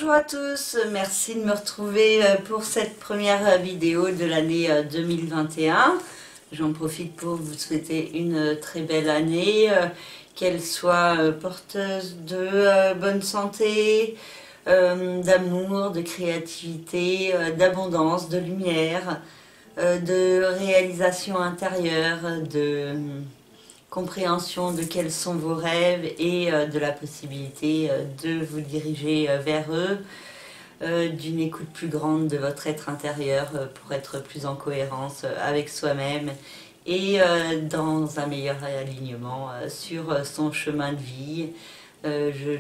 Bonjour à tous, merci de me retrouver pour cette première vidéo de l'année 2021. J'en profite pour vous souhaiter une très belle année, qu'elle soit porteuse de bonne santé, d'amour, de créativité, d'abondance, de lumière, de réalisation intérieure, de compréhension de quels sont vos rêves et de la possibilité de vous diriger vers eux, d'une écoute plus grande de votre être intérieur pour être plus en cohérence avec soi-même et dans un meilleur alignement sur son chemin de vie. Je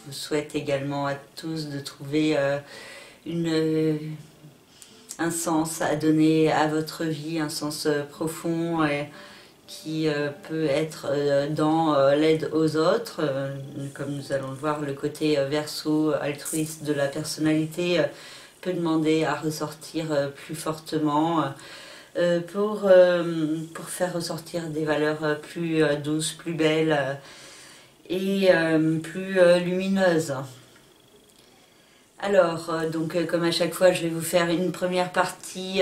vous souhaite également à tous de trouver un sens à donner à votre vie, un sens profond qui peut être dans l'aide aux autres, comme nous allons le voir, le côté verso altruiste de la personnalité peut demander à ressortir plus fortement pour faire ressortir des valeurs plus douces, plus belles et plus lumineuses. Alors, donc comme à chaque fois, je vais vous faire une première partie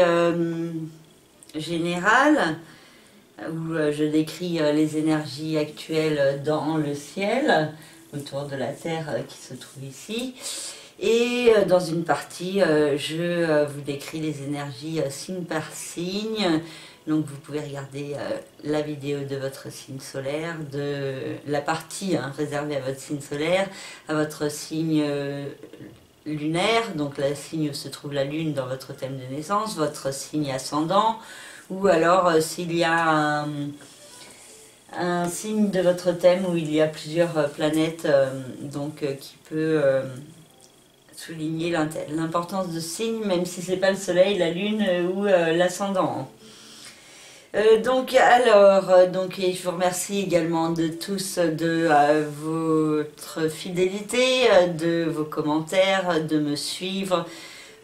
générale, où je décris les énergies actuelles dans le ciel, autour de la Terre qui se trouve ici. Et dans une partie, je vous décris les énergies signe par signe. Donc vous pouvez regarder la vidéo de votre signe solaire, de la partie réservée à votre signe solaire, à votre signe lunaire. Donc le signe où se trouve la lune dans votre thème de naissance, votre signe ascendant, ou alors s'il y a un signe de votre thème où il y a plusieurs planètes, qui peut souligner l'importance de ce signe, même si ce n'est pas le soleil, la lune ou l'ascendant. Je vous remercie également de tous de votre fidélité, de vos commentaires, de me suivre,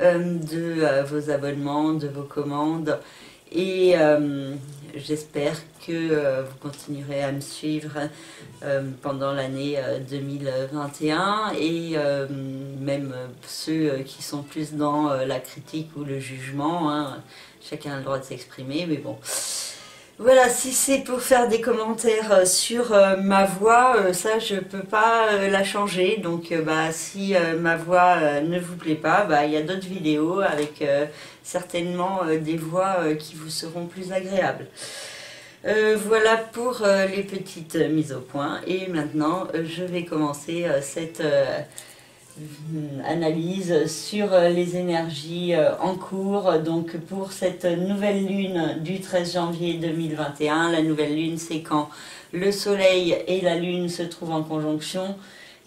de vos abonnements, de vos commandes. Et j'espère que vous continuerez à me suivre pendant l'année 2021 et même ceux qui sont plus dans la critique ou le jugement, chacun a le droit de s'exprimer, mais bon. Voilà, si c'est pour faire des commentaires sur ma voix, ça je peux pas la changer, donc si ma voix ne vous plaît pas, il y a d'autres vidéos avec certainement des voix qui vous seront plus agréables. Voilà pour les petites mises au point, et maintenant je vais commencer cette analyse sur les énergies en cours. Donc pour cette nouvelle lune du 13 janvier 2021, la nouvelle lune c'est quand le soleil et la lune se trouvent en conjonction,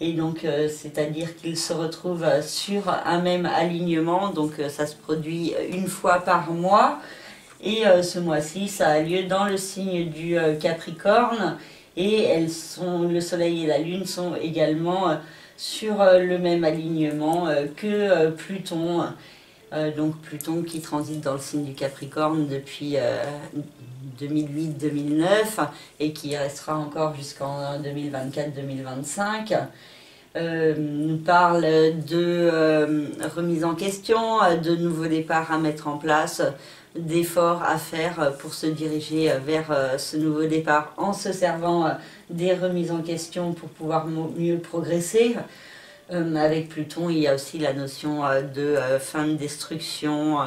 et donc c'est-à-dire qu'ils se retrouvent sur un même alignement. Donc ça se produit une fois par mois, et ce mois-ci ça a lieu dans le signe du Capricorne, et le soleil et la lune sont également sur le même alignement que Pluton. Donc Pluton qui transite dans le signe du Capricorne depuis 2008-2009 et qui restera encore jusqu'en 2024-2025. Nous parle de remise en question, de nouveaux départs à mettre en place, d'efforts à faire pour se diriger vers ce nouveau départ en se servant des remises en question pour pouvoir mieux progresser. Avec Pluton, il y a aussi la notion de fin de destruction,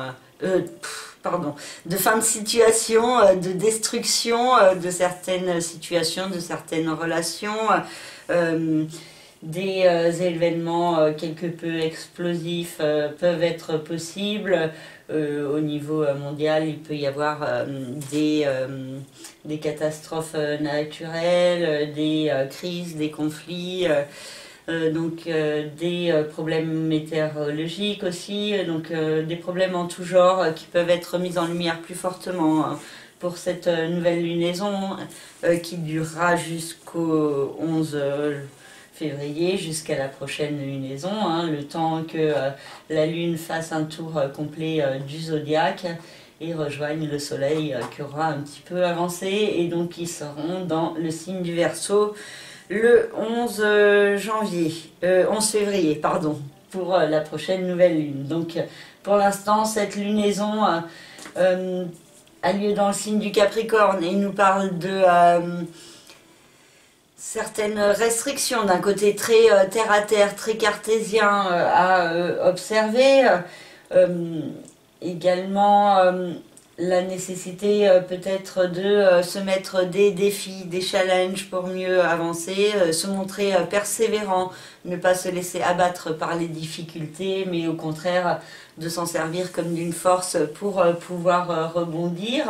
de fin de situation, de destruction de certaines situations, de certaines relations, des événements quelque peu explosifs peuvent être possibles. Au niveau mondial, il peut y avoir des catastrophes naturelles, des crises, des conflits, des problèmes météorologiques aussi, des problèmes en tout genre qui peuvent être mis en lumière plus fortement pour cette nouvelle lunaison qui durera jusqu'au 11 février, jusqu'à la prochaine lunaison, le temps que la lune fasse un tour complet du zodiaque et rejoigne le soleil qui aura un petit peu avancé, et donc ils seront dans le signe du Verseau le 11 février, pardon, pour la prochaine nouvelle lune. Donc pour l'instant, cette lunaison a lieu dans le signe du Capricorne et nous parle de certaines restrictions, d'un côté très terre-à-terre, très cartésien à observer. Également la nécessité peut-être de se mettre des défis, des challenges pour mieux avancer, se montrer persévérant, ne pas se laisser abattre par les difficultés, mais au contraire de s'en servir comme d'une force pour pouvoir rebondir.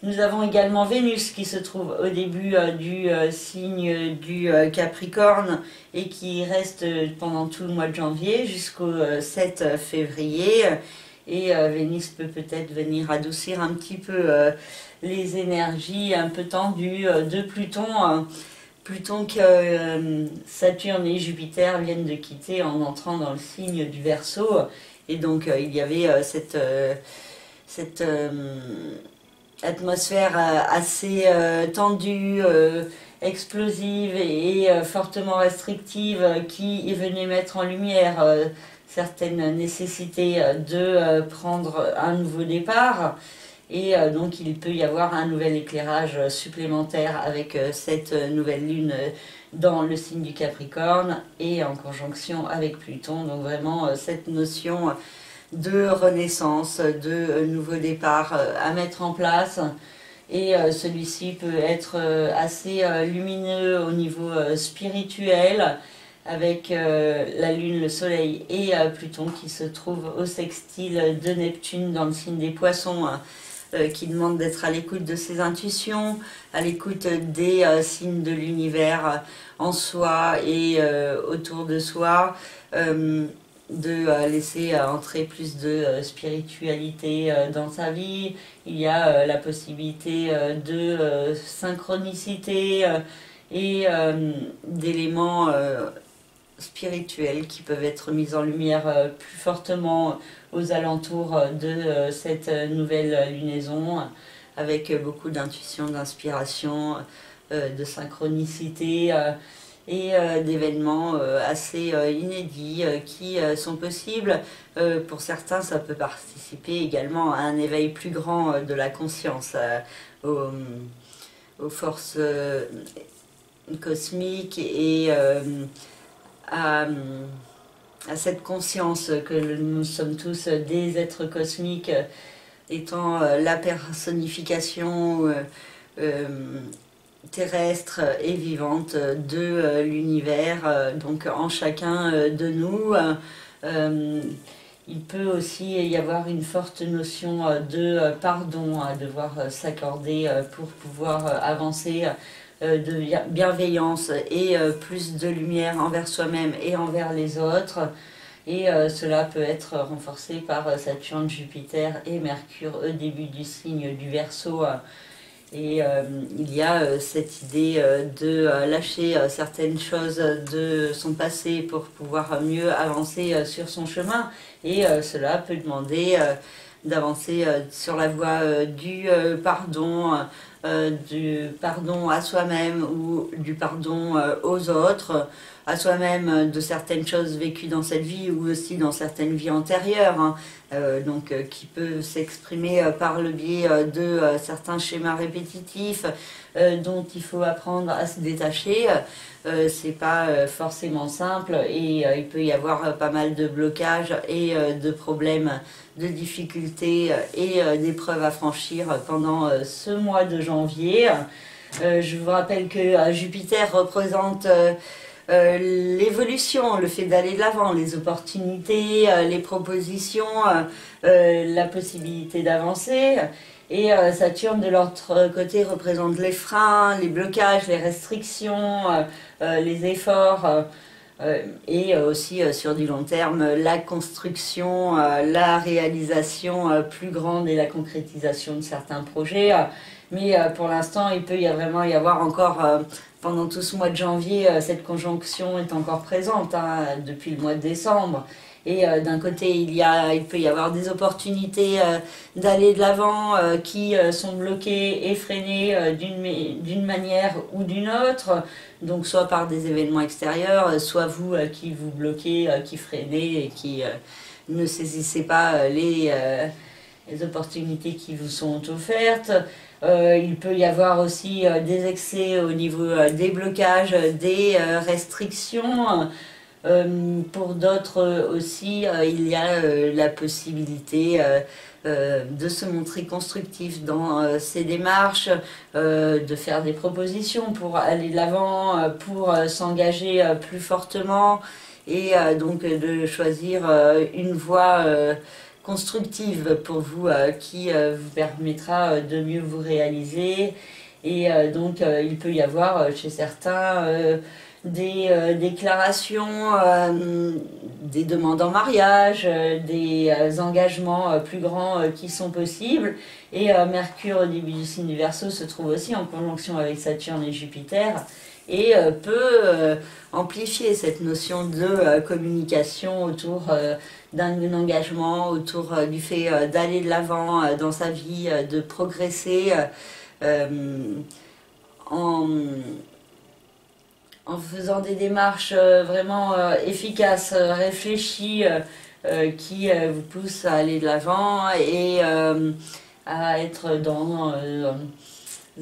Nous avons également Vénus qui se trouve au début du signe du Capricorne et qui reste pendant tout le mois de janvier jusqu'au 7 février. Et Vénus peut-être venir adoucir un petit peu les énergies un peu tendues de Pluton. Pluton que Saturne et Jupiter viennent de quitter en entrant dans le signe du Verseau. Et donc il y avait cette atmosphère assez tendue, explosive et fortement restrictive qui venait mettre en lumière certaines nécessités de prendre un nouveau départ. Et donc il peut y avoir un nouvel éclairage supplémentaire avec cette nouvelle lune dans le signe du Capricorne et en conjonction avec Pluton. Donc vraiment cette notion de renaissance, de nouveau départ à mettre en place. Et celui-ci peut être assez lumineux au niveau spirituel, avec la Lune, le Soleil et Pluton qui se trouvent au sextile de Neptune dans le signe des Poissons, qui demande d'être à l'écoute de ses intuitions, à l'écoute des signes de l'univers en soi et autour de soi, de laisser entrer plus de spiritualité dans sa vie. Il y a la possibilité de synchronicité et d'éléments spirituels qui peuvent être mis en lumière plus fortement aux alentours de cette nouvelle lunaison, avec beaucoup d'intuition, d'inspiration, de synchronicité et d'événements assez inédits qui sont possibles. Pour certains, ça peut participer également à un éveil plus grand de la conscience, aux forces cosmiques et à cette conscience que nous sommes tous des êtres cosmiques, étant la personnification terrestre et vivante de l'univers, donc en chacun de nous. Il peut aussi y avoir une forte notion de pardon à devoir s'accorder pour pouvoir avancer, de bienveillance et plus de lumière envers soi-même et envers les autres. Et cela peut être renforcé par Saturne, Jupiter et Mercure au début du signe du Verseau. Et il y a cette idée de lâcher certaines choses de son passé pour pouvoir mieux avancer sur son chemin. Et cela peut demander d'avancer sur la voie du pardon à soi-même ou du pardon aux autres, à soi-même de certaines choses vécues dans cette vie ou aussi dans certaines vies antérieures, qui peut s'exprimer par le biais de certains schémas répétitifs dont il faut apprendre à se détacher. C'est pas forcément simple et il peut y avoir pas mal de blocages et de problèmes, de difficultés et d'épreuves à franchir pendant ce mois de janvier. Je vous rappelle que Jupiter représente l'évolution, le fait d'aller de l'avant, les opportunités, les propositions, la possibilité d'avancer. Et Saturne, de l'autre côté, représente les freins, les blocages, les restrictions, les efforts, et aussi sur du long terme, la construction, la réalisation plus grande et la concrétisation de certains projets. Mais pour l'instant, il peut vraiment y avoir encore, pendant tout ce mois de janvier, cette conjonction est encore présente depuis le mois de décembre. Et d'un côté, il peut y avoir des opportunités d'aller de l'avant qui sont bloquées et freinées d'une manière ou d'une autre. Donc soit par des événements extérieurs, soit vous qui vous bloquez, qui freinez et qui ne saisissez pas les opportunités qui vous sont offertes. Il peut y avoir aussi des excès au niveau des blocages, des restrictions. Pour d'autres aussi, il y a la possibilité de se montrer constructif dans ces démarches, de faire des propositions pour aller de l'avant, pour s'engager plus fortement et donc de choisir une voie constructive pour vous qui vous permettra de mieux vous réaliser. Et donc il peut y avoir chez certains des déclarations, des demandes en mariage, des engagements plus grands qui sont possibles. Et Mercure au début du signe du Verseau se trouve aussi en conjonction avec Saturne et Jupiter et peut amplifier cette notion de communication autour d'un engagement, autour du fait d'aller de l'avant dans sa vie, de progresser en faisant des démarches vraiment efficaces, réfléchies, qui vous poussent à aller de l'avant et à être dans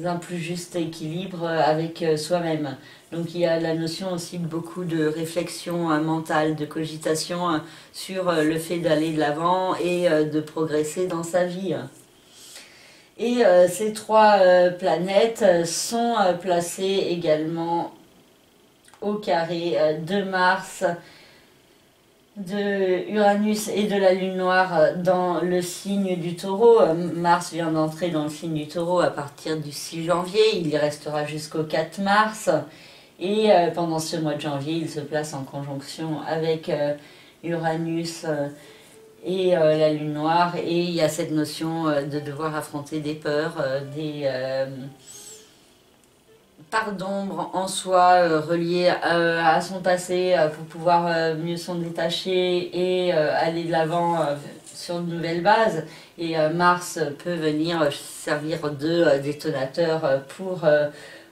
un plus juste équilibre avec soi-même. Donc il y a la notion aussi de beaucoup de réflexion mentale, de cogitation sur le fait d'aller de l'avant et de progresser dans sa vie. Et ces trois planètes sont placées également au carré de Mars, de Uranus et de la Lune noire dans le signe du Taureau. Mars vient d'entrer dans le signe du Taureau à partir du 6 janvier, il y restera jusqu'au 4 mars. Et pendant ce mois de janvier, il se place en conjonction avec Uranus et la Lune noire. Et il y a cette notion de devoir affronter des peurs, des parts d'ombre en soi reliées à son passé pour pouvoir mieux s'en détacher et aller de l'avant sur de nouvelles bases. Et Mars peut venir servir de détonateur pour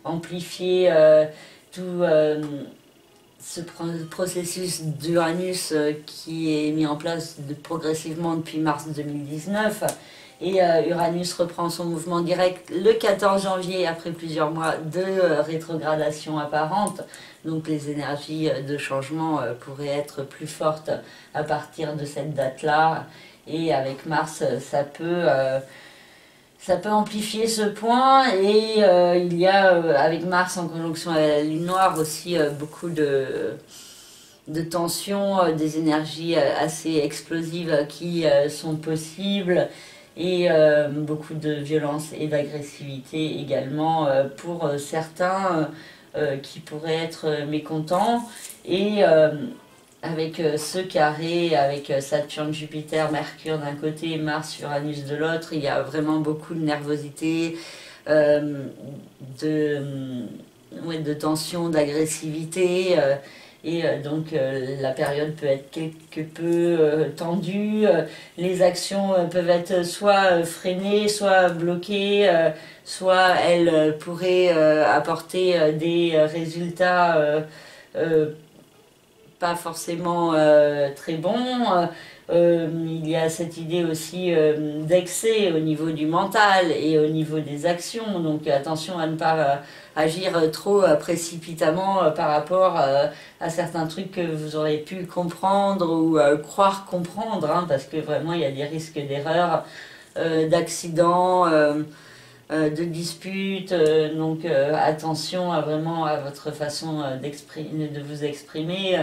amplifier tout ce processus d'Uranus qui est mis en place progressivement depuis mars 2019. Et Uranus reprend son mouvement direct le 14 janvier après plusieurs mois de rétrogradation apparente. Donc les énergies de changement pourraient être plus fortes à partir de cette date-là. Et avec Mars, ça peut amplifier ce point. Et il y a avec Mars en conjonction avec la Lune noire aussi beaucoup de tensions, des énergies assez explosives qui sont possibles. Et beaucoup de violence et d'agressivité également pour certains qui pourraient être mécontents. Et avec ce carré, avec Saturne, Jupiter, Mercure d'un côté, Mars, Uranus de l'autre, il y a vraiment beaucoup de nervosité, de tension, d'agressivité. Et donc la période peut être quelque peu tendue, les actions peuvent être soit freinées, soit bloquées, soit elles pourraient apporter des résultats pas forcément très bons. Il y a cette idée aussi d'excès au niveau du mental et au niveau des actions, donc attention à ne pas agir trop précipitamment par rapport à certains trucs que vous aurez pu comprendre ou croire comprendre, hein, parce que vraiment il y a des risques d'erreur, d'accidents, de disputes, donc attention vraiment à votre façon de vous exprimer.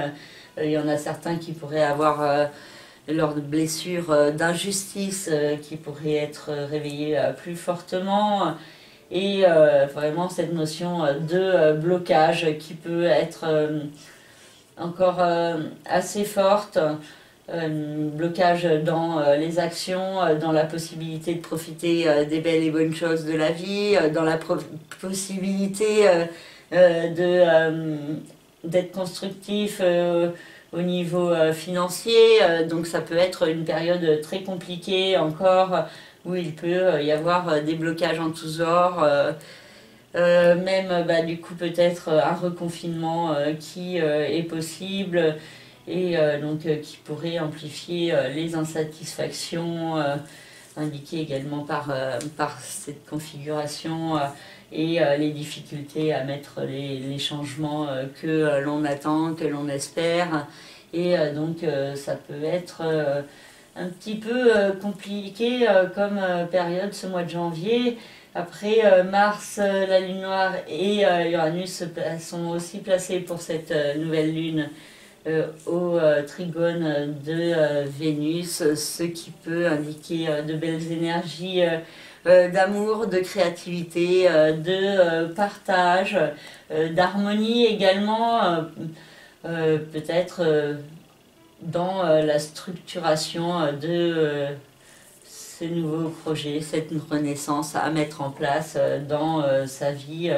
Il y en a certains qui pourraient avoir lors de blessures d'injustice qui pourraient être réveillées plus fortement. Et vraiment cette notion de blocage qui peut être encore assez forte, blocage dans les actions, dans la possibilité de profiter des belles et bonnes choses de la vie, dans la possibilité d'être constructif, au niveau financier, donc ça peut être une période très compliquée encore, où il peut y avoir des blocages en tous genres, même du coup peut-être un reconfinement qui est possible et qui pourrait amplifier les insatisfactions indiquées également par cette configuration et les difficultés à mettre les changements que l'on attend, que l'on espère. Et ça peut être un petit peu compliqué comme période ce mois de janvier. Après Mars, la Lune Noire et Uranus sont aussi placés pour cette nouvelle Lune au trigone de Vénus, ce qui peut indiquer de belles énergies d'amour, de créativité, de partage, d'harmonie également, peut-être dans la structuration de ce nouveau projet, cette renaissance à mettre en place dans sa vie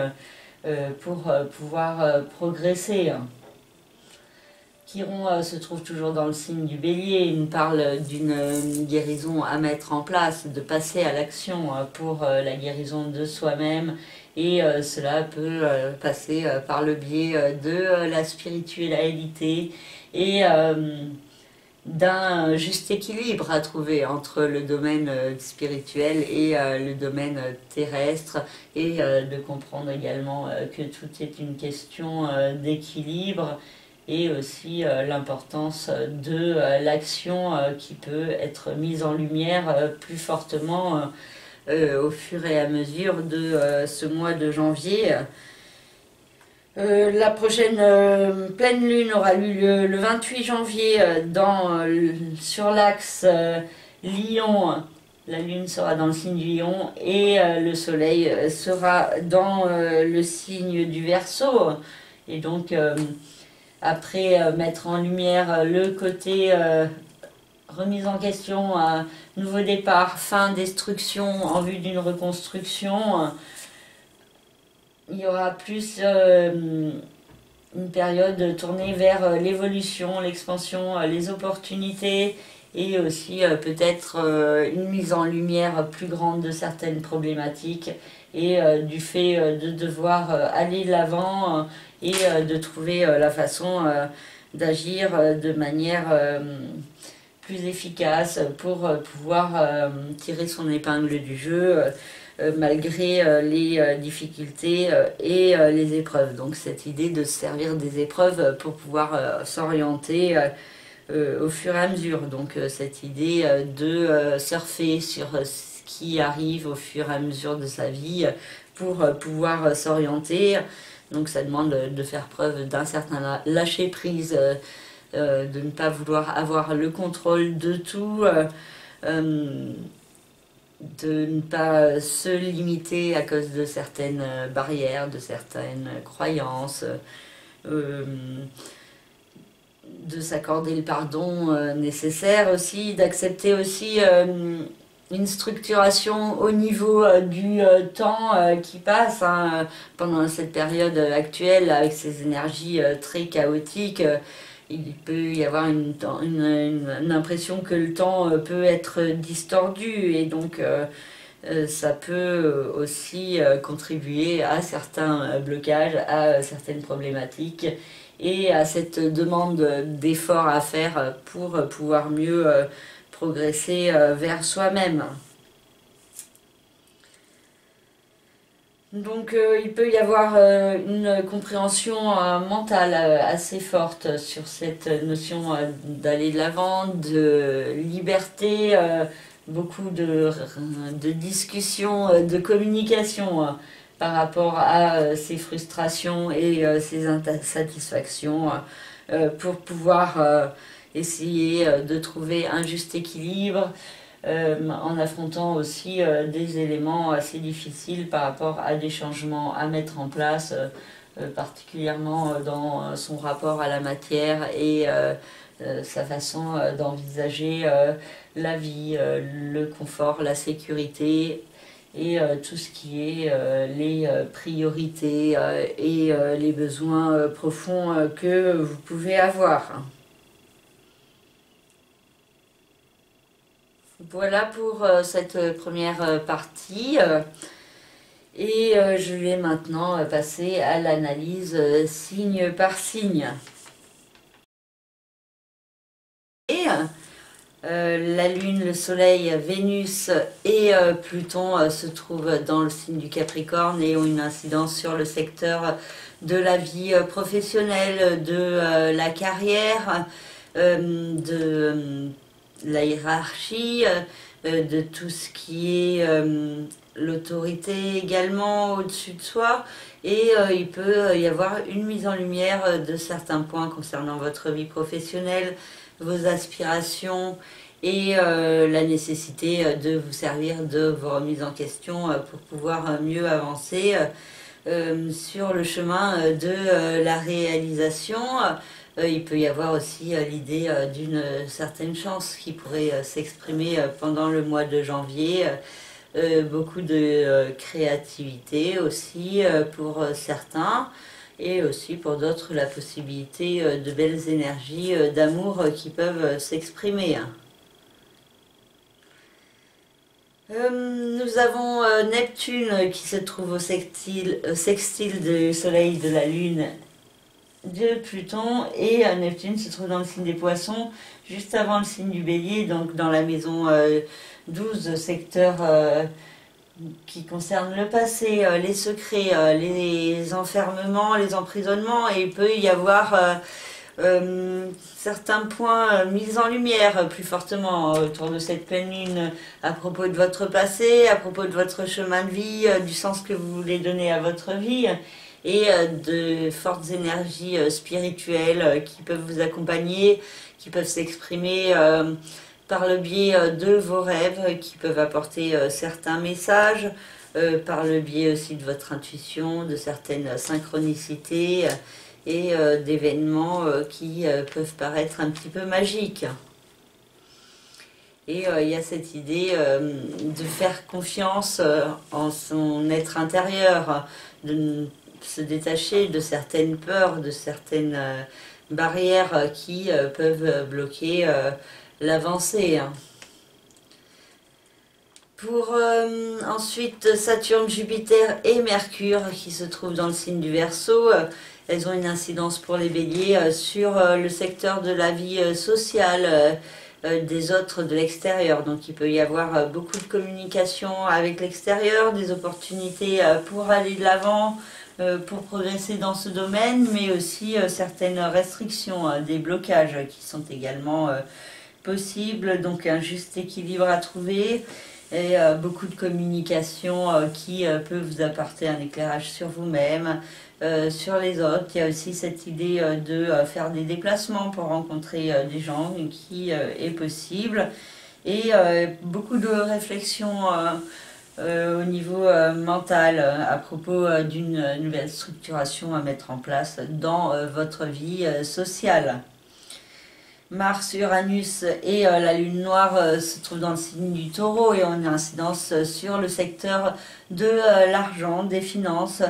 pour pouvoir progresser. Chiron se trouve toujours dans le signe du Bélier. Il nous parle d'une guérison à mettre en place, de passer à l'action pour la guérison de soi-même. Et cela peut passer par le biais de la spiritualité et d'un juste équilibre à trouver entre le domaine spirituel et le domaine terrestre, et de comprendre également que tout est une question d'équilibre, et aussi l'importance de l'action qui peut être mise en lumière plus fortement au fur et à mesure de ce mois de janvier. La prochaine pleine lune aura lieu le 28 janvier sur l'axe Lion. La lune sera dans le signe du Lion et le soleil sera dans le signe du Verseau. Et donc après mettre en lumière le côté remise en question, nouveau départ, fin, destruction en vue d'une reconstruction, il y aura plus une période tournée vers l'évolution, l'expansion, les opportunités, et aussi peut-être une mise en lumière plus grande de certaines problématiques, et du fait de devoir aller de l'avant et de trouver la façon d'agir de manière plus efficace pour pouvoir tirer son épingle du jeu malgré les difficultés et les épreuves. Donc cette idée de se servir des épreuves pour pouvoir s'orienter au fur et à mesure. Donc cette idée de surfer sur ce qui arrive au fur et à mesure de sa vie pour pouvoir s'orienter. Donc ça demande de faire preuve d'un certain lâcher-prise, de ne pas vouloir avoir le contrôle de tout, de ne pas se limiter à cause de certaines barrières, de certaines croyances, de s'accorder le pardon nécessaire aussi, d'accepter aussi une structuration au niveau du temps qui passe pendant cette période actuelle avec ces énergies très chaotiques. Il peut y avoir une impression que le temps peut être distordu, et donc ça peut aussi contribuer à certains blocages, à certaines problématiques et à cette demande d'efforts à faire pour pouvoir mieux progresser vers soi-même. Donc il peut y avoir une compréhension mentale assez forte sur cette notion d'aller de l'avant, de liberté, beaucoup de discussions, de communication par rapport à ces frustrations et ces insatisfactions pour pouvoir essayer de trouver un juste équilibre. En affrontant aussi des éléments assez difficiles par rapport à des changements à mettre en place, particulièrement dans son rapport à la matière et sa façon d'envisager la vie, le confort, la sécurité et tout ce qui est les priorités et les besoins profonds que vous pouvez avoir. Voilà pour cette première partie. Et je vais maintenant passer à l'analyse signe par signe. Et la Lune, le Soleil, Vénus et Pluton se trouvent dans le signe du Capricorne et ont une incidence sur le secteur de la vie professionnelle, de la carrière, de la hiérarchie, de tout ce qui est l'autorité également au-dessus de soi. Et il peut y avoir une mise en lumière de certains points concernant votre vie professionnelle, vos aspirations et la nécessité de vous servir de vos remises en question pour pouvoir mieux avancer sur le chemin de la réalisation. Il peut y avoir aussi l'idée d'une certaine chance qui pourrait s'exprimer pendant le mois de janvier. Beaucoup de créativité aussi pour certains et aussi pour d'autres la possibilité de belles énergies d'amour qui peuvent s'exprimer. Nous avons Neptune qui se trouve au sextile du Soleil, de la Lune, de Pluton, et Neptune se trouve dans le signe des Poissons, juste avant le signe du Bélier, donc dans la maison 12, secteur qui concerne le passé, les secrets, les enfermements, les emprisonnements, et il peut y avoir certains points mis en lumière plus fortement autour de cette pleine lune à propos de votre passé, à propos de votre chemin de vie, du sens que vous voulez donner à votre vie et de fortes énergies spirituelles qui peuvent vous accompagner, qui peuvent s'exprimer par le biais de vos rêves, qui peuvent apporter certains messages, par le biais aussi de votre intuition, de certaines synchronicités et d'événements qui peuvent paraître un petit peu magiques. Et il y a cette idée de faire confiance en son être intérieur, de se détacher de certaines peurs, de certaines barrières qui peuvent bloquer l'avancée. Pour ensuite Saturne, Jupiter et Mercure qui se trouvent dans le signe du Verseau, elles ont une incidence pour les béliers sur le secteur de la vie sociale des autres, de l'extérieur. Donc il peut y avoir beaucoup de communication avec l'extérieur, des opportunités pour aller de l'avant, pour progresser dans ce domaine, mais aussi certaines restrictions, des blocages qui sont également possibles, donc un juste équilibre à trouver et beaucoup de communication qui peut vous apporter un éclairage sur vous-même, sur les autres. Il y a aussi cette idée de faire des déplacements pour rencontrer des gens qui est possible et beaucoup de réflexions au niveau mental à propos d'une nouvelle structuration à mettre en place dans votre vie sociale. Mars, Uranus et la Lune noire se trouvent dans le signe du Taureau et ont une incidence sur le secteur de l'argent, des finances,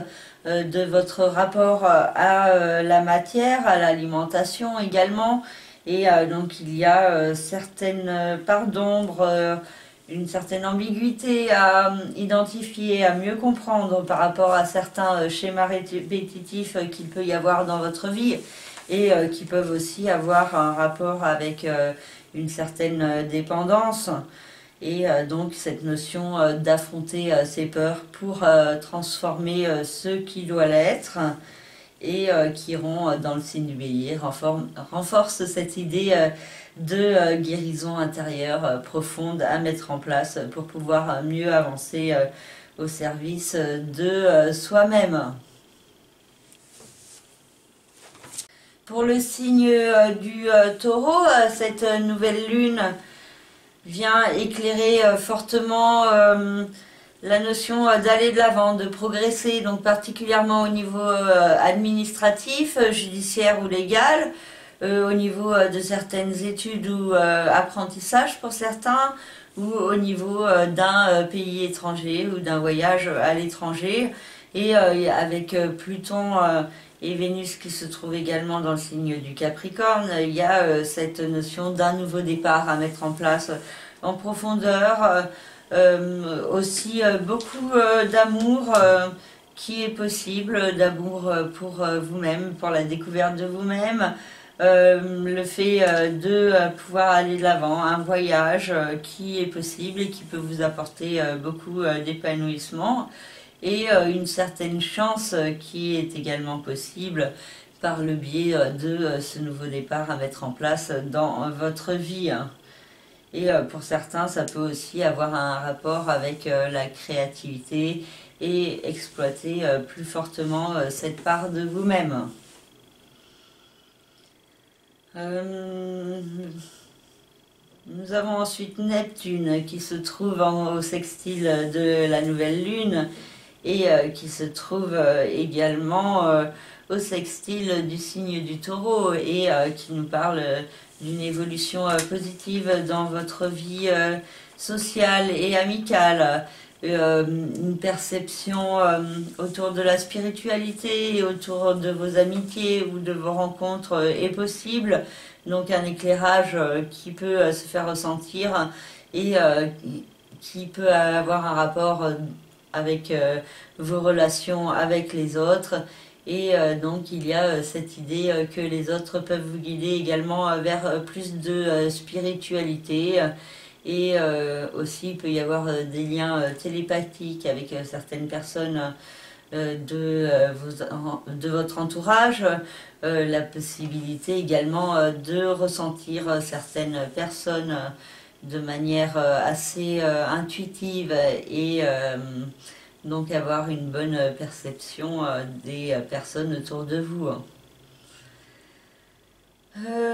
de votre rapport à la matière, à l'alimentation également. Et donc il y a certaines parts d'ombre, une certaine ambiguïté à identifier, à mieux comprendre par rapport à certains schémas répétitifs qu'il peut y avoir dans votre vie et qui peuvent aussi avoir un rapport avec une certaine dépendance et donc cette notion d'affronter ses peurs pour transformer ce qui doit l'être et qui iront dans le signe du bélier, renforce cette idée de guérison intérieure profonde à mettre en place pour pouvoir mieux avancer au service de soi-même. Pour le signe du Taureau, cette nouvelle lune vient éclairer fortement la notion d'aller de l'avant, de progresser, donc particulièrement au niveau administratif, judiciaire ou légal, au niveau de certaines études ou apprentissages pour certains, ou au niveau d'un pays étranger ou d'un voyage à l'étranger. Et avec Pluton et Vénus qui se trouvent également dans le signe du Capricorne, il y a cette notion d'un nouveau départ à mettre en place en profondeur, aussi beaucoup d'amour qui est possible, d'amour pour vous-même, pour la découverte de vous-même, le fait de pouvoir aller de l'avant, un voyage qui est possible et qui peut vous apporter beaucoup d'épanouissement et une certaine chance qui est également possible par le biais de ce nouveau départ à mettre en place dans votre vie. Et pour certains, ça peut aussi avoir un rapport avec la créativité et exploiter plus fortement cette part de vous-même. Nous avons ensuite Neptune qui se trouve au sextile de la nouvelle lune et qui se trouve également au sextile du signe du taureau et qui nous parle d'une évolution positive dans votre vie sociale et amicale. Une perception autour de la spiritualité et autour de vos amitiés ou de vos rencontres est possible. Donc un éclairage qui peut se faire ressentir et qui peut avoir un rapport avec vos relations avec les autres. Et donc il y a cette idée que les autres peuvent vous guider également vers plus de spiritualité. Et aussi, il peut y avoir des liens télépathiques avec certaines personnes de votre entourage. La possibilité également de ressentir certaines personnes de manière assez intuitive et donc avoir une bonne perception des personnes autour de vous.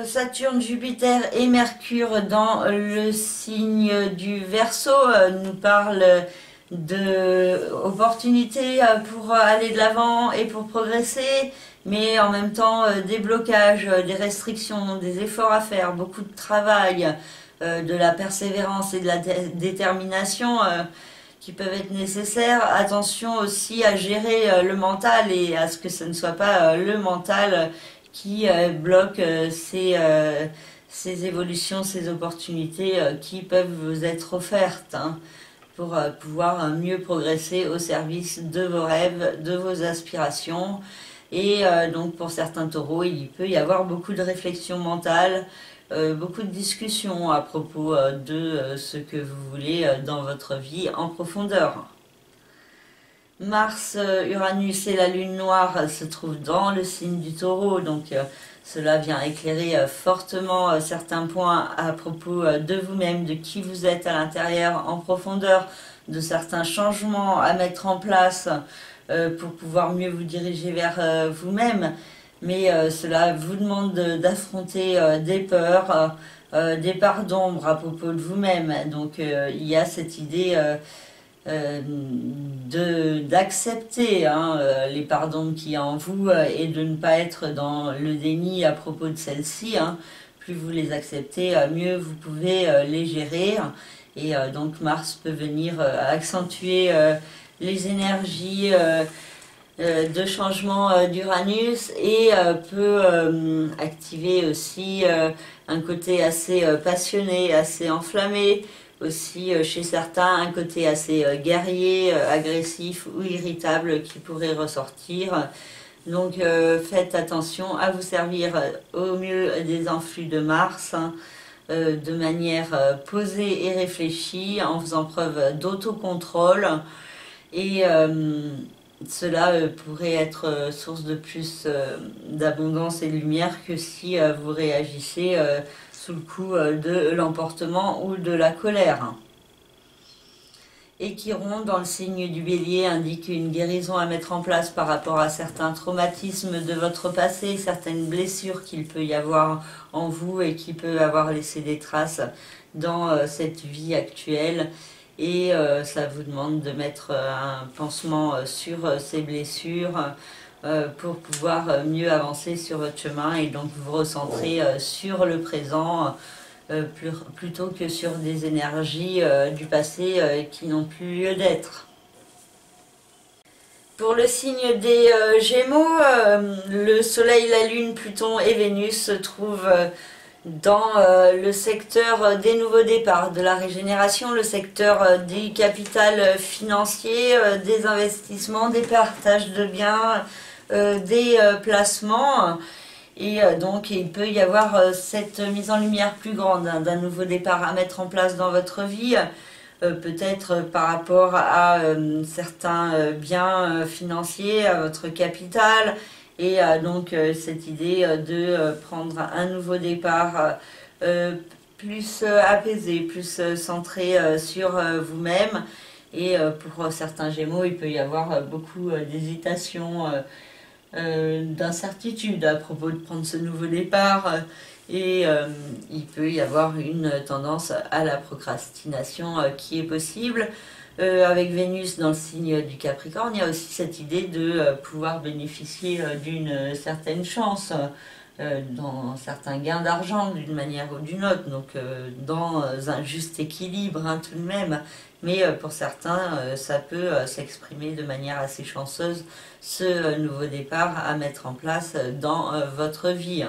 Saturne, Jupiter et Mercure dans le signe du Verseau nous parlent d'opportunités pour aller de l'avant et pour progresser, mais en même temps des blocages, des restrictions, des efforts à faire, beaucoup de travail, de la persévérance et de la détermination qui peuvent être nécessaires. Attention aussi à gérer le mental et à ce que ce ne soit pas le mental qui bloque ces évolutions, ces opportunités qui peuvent vous être offertes pour pouvoir mieux progresser au service de vos rêves, de vos aspirations. Et donc pour certains taureaux, il peut y avoir beaucoup de réflexion mentale, beaucoup de discussions à propos de ce que vous voulez dans votre vie en profondeur. Mars, Uranus et la Lune noire se trouvent dans le signe du Taureau, donc cela vient éclairer fortement certains points à propos de vous-même, de qui vous êtes à l'intérieur en profondeur, de certains changements à mettre en place pour pouvoir mieux vous diriger vers vous-même. Mais cela vous demande d'affronter des peurs, des parts d'ombre à propos de vous-même. Donc il y a cette idée d'accepter les parts d'ombre qu'il y a en vous et de ne pas être dans le déni à propos de celles-ci. Plus vous les acceptez, mieux vous pouvez les gérer. Et donc Mars peut venir accentuer les énergies de changement d'Uranus et peut activer aussi un côté assez passionné, assez enflammé. Aussi chez certains un côté assez guerrier, agressif ou irritable qui pourrait ressortir. Donc faites attention à vous servir au mieux des influx de Mars de manière posée et réfléchie en faisant preuve d'autocontrôle et cela pourrait être source de plus d'abondance et de lumière que si vous réagissez sous le coup de l'emportement ou de la colère. Et Chiron, dans le signe du Bélier, indique une guérison à mettre en place par rapport à certains traumatismes de votre passé, certaines blessures qu'il peut y avoir en vous et qui peut avoir laissé des traces dans cette vie actuelle. Et ça vous demande de mettre un pansement sur ces blessures pour pouvoir mieux avancer sur votre chemin et donc vous recentrer sur le présent plutôt que sur des énergies du passé qui n'ont plus lieu d'être. Pour le signe des Gémeaux, le Soleil, la Lune, Pluton et Vénus se trouvent Dans le secteur des nouveaux départs, de la régénération, le secteur du capital financier, des investissements, des partages de biens, des placements. Et donc il peut y avoir cette mise en lumière plus grande d'un nouveau départ à mettre en place dans votre vie, peut-être par rapport à certains biens financiers, à votre capital. Et donc cette idée de prendre un nouveau départ plus apaisé, plus centré sur vous-même. Et pour certains Gémeaux, il peut y avoir beaucoup d'hésitation, d'incertitude à propos de prendre ce nouveau départ. Et il peut y avoir une tendance à la procrastination qui est possible. Avec Vénus dans le signe du Capricorne, il y a aussi cette idée de pouvoir bénéficier d'une certaine chance dans certains gains d'argent d'une manière ou d'une autre, donc dans un juste équilibre hein, tout de même. Mais pour certains, ça peut s'exprimer de manière assez chanceuse, ce nouveau départ à mettre en place dans votre vie.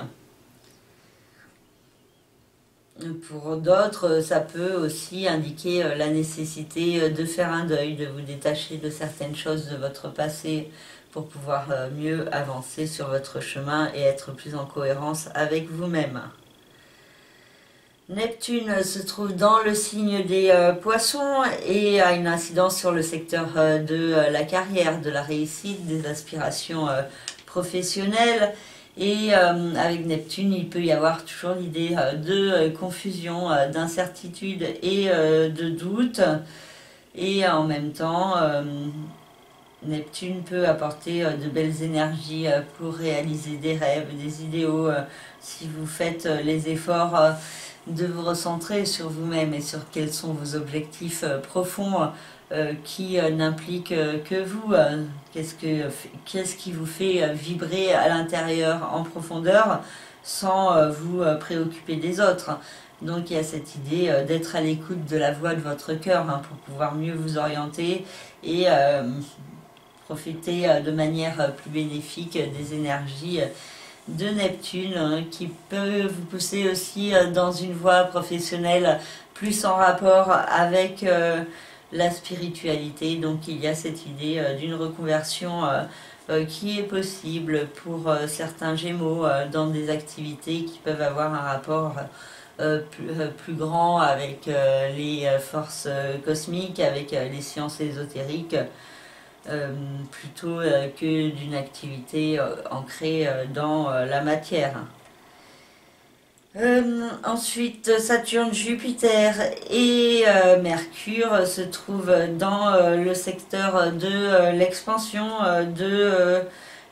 Pour d'autres, ça peut aussi indiquer la nécessité de faire un deuil, de vous détacher de certaines choses de votre passé pour pouvoir mieux avancer sur votre chemin et être plus en cohérence avec vous-même. Neptune se trouve dans le signe des poissons et a une incidence sur le secteur de la carrière, de la réussite, des aspirations professionnelles. Et avec Neptune, il peut y avoir toujours l'idée de confusion, d'incertitude et de doute. Et en même temps, Neptune peut apporter de belles énergies pour réaliser des rêves, des idéaux. Si vous faites les efforts de vous recentrer sur vous-même et sur quels sont vos objectifs profonds qui n'impliquent que vous. Qu'est-ce qui vous fait vibrer à l'intérieur en profondeur sans vous préoccuper des autres. Donc il y a cette idée d'être à l'écoute de la voix de votre cœur hein, pour pouvoir mieux vous orienter et profiter de manière plus bénéfique des énergies de Neptune hein, qui peut vous pousser aussi dans une voie professionnelle plus en rapport avec la spiritualité. Donc il y a cette idée d'une reconversion qui est possible pour certains Gémeaux dans des activités qui peuvent avoir un rapport plus grand avec les forces cosmiques, avec les sciences ésotériques. Plutôt que d'une activité ancrée dans la matière. Ensuite, Saturne, Jupiter et Mercure se trouvent dans le secteur de l'expansion, de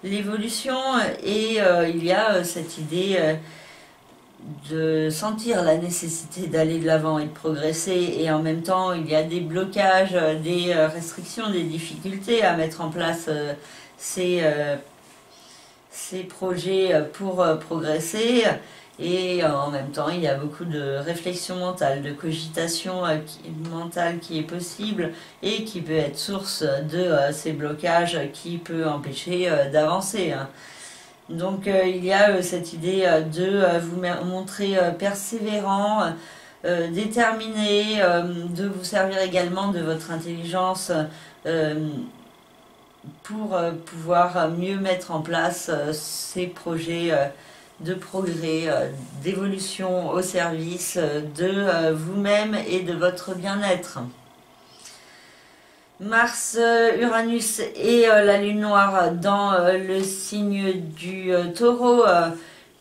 l'évolution et il y a cette idée de sentir la nécessité d'aller de l'avant et de progresser et en même temps il y a des blocages, des restrictions, des difficultés à mettre en place ces projets pour progresser et en même temps il y a beaucoup de réflexion mentale, de cogitation mentale qui est possible et qui peut être source de ces blocages qui peut empêcher d'avancer. Donc il y a cette idée de vous montrer persévérant, déterminé, de vous servir également de votre intelligence pour pouvoir mieux mettre en place ces projets de progrès, d'évolution au service de vous-même et de votre bien-être. Mars, Uranus et la Lune noire dans le signe du Taureau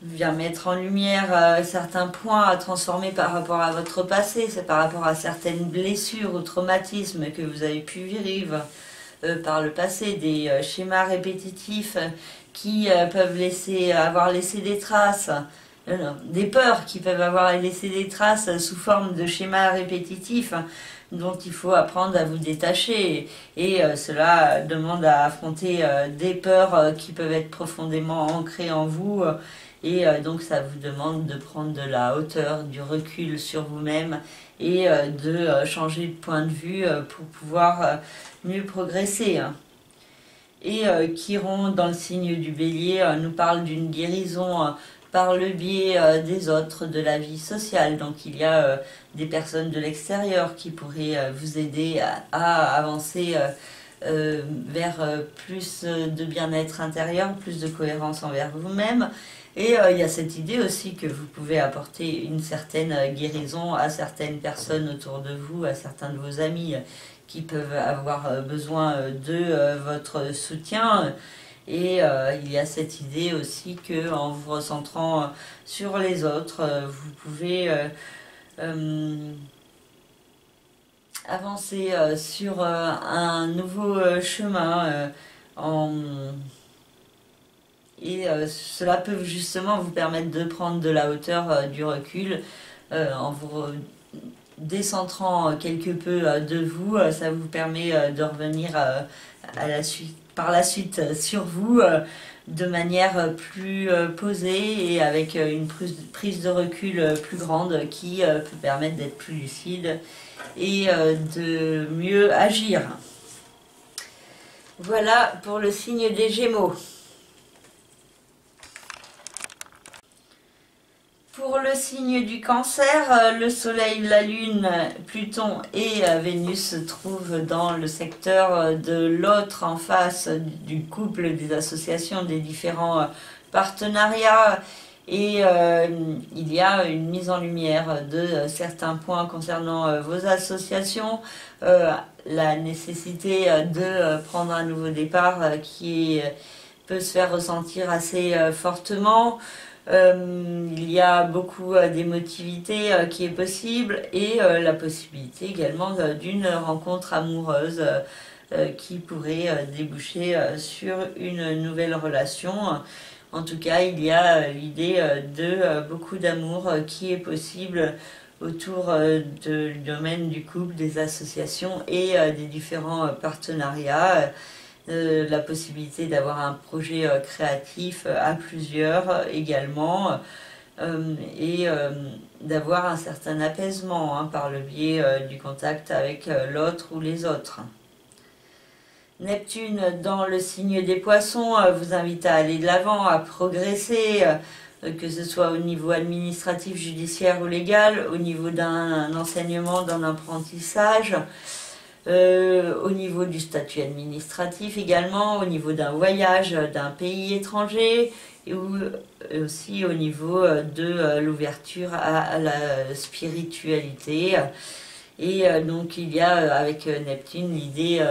vient mettre en lumière certains points à transformer par rapport à votre passé, c'est par rapport à certaines blessures ou traumatismes que vous avez pu vivre par le passé, des schémas répétitifs qui peuvent avoir laissé des traces, des peurs qui peuvent avoir laissé des traces sous forme de schémas répétitifs dont il faut apprendre à vous détacher et cela demande à affronter des peurs qui peuvent être profondément ancrées en vous et donc ça vous demande de prendre de la hauteur, du recul sur vous-même et de changer de point de vue pour pouvoir mieux progresser. Et Chiron dans le signe du Bélier nous parle d'une guérison par le biais des autres, de la vie sociale. Donc il y a des personnes de l'extérieur qui pourraient vous aider à avancer vers plus de bien-être intérieur, plus de cohérence envers vous-même. Et il y a cette idée aussi que vous pouvez apporter une certaine guérison à certaines personnes autour de vous, à certains de vos amis qui peuvent avoir besoin de votre soutien. Et il y a cette idée aussi que en vous recentrant sur les autres, vous pouvez avancer sur un nouveau chemin et cela peut justement vous permettre de prendre de la hauteur, du recul en vous décentrant quelque peu de vous. Ça vous permet de revenir par la suite sur vous de manière plus posée et avec une prise de recul plus grande qui peut permettre d'être plus lucide et de mieux agir. Voilà pour le signe des Gémeaux. Pour le signe du Cancer, le Soleil, la Lune, Pluton et Vénus se trouvent dans le secteur de l'autre en face du couple, des associations, des différents partenariats. Et il y a une mise en lumière de certains points concernant vos associations, la nécessité de prendre un nouveau départ qui peut se faire ressentir assez fortement. Il y a beaucoup d'émotivité qui est possible et la possibilité également d'une rencontre amoureuse qui pourrait déboucher sur une nouvelle relation. En tout cas, il y a l'idée de beaucoup d'amour qui est possible autour du domaine du couple, des associations et des différents partenariats. La possibilité d'avoir un projet créatif à plusieurs également et d'avoir un certain apaisement par le biais du contact avec l'autre ou les autres. Neptune dans le signe des Poissons vous invite à aller de l'avant, à progresser, que ce soit au niveau administratif, judiciaire ou légal, au niveau d'un enseignement, d'un apprentissage. Au niveau du statut administratif également, au niveau d'un voyage d'un pays étranger, et aussi au niveau de l'ouverture à la spiritualité. Et donc il y a avec Neptune l'idée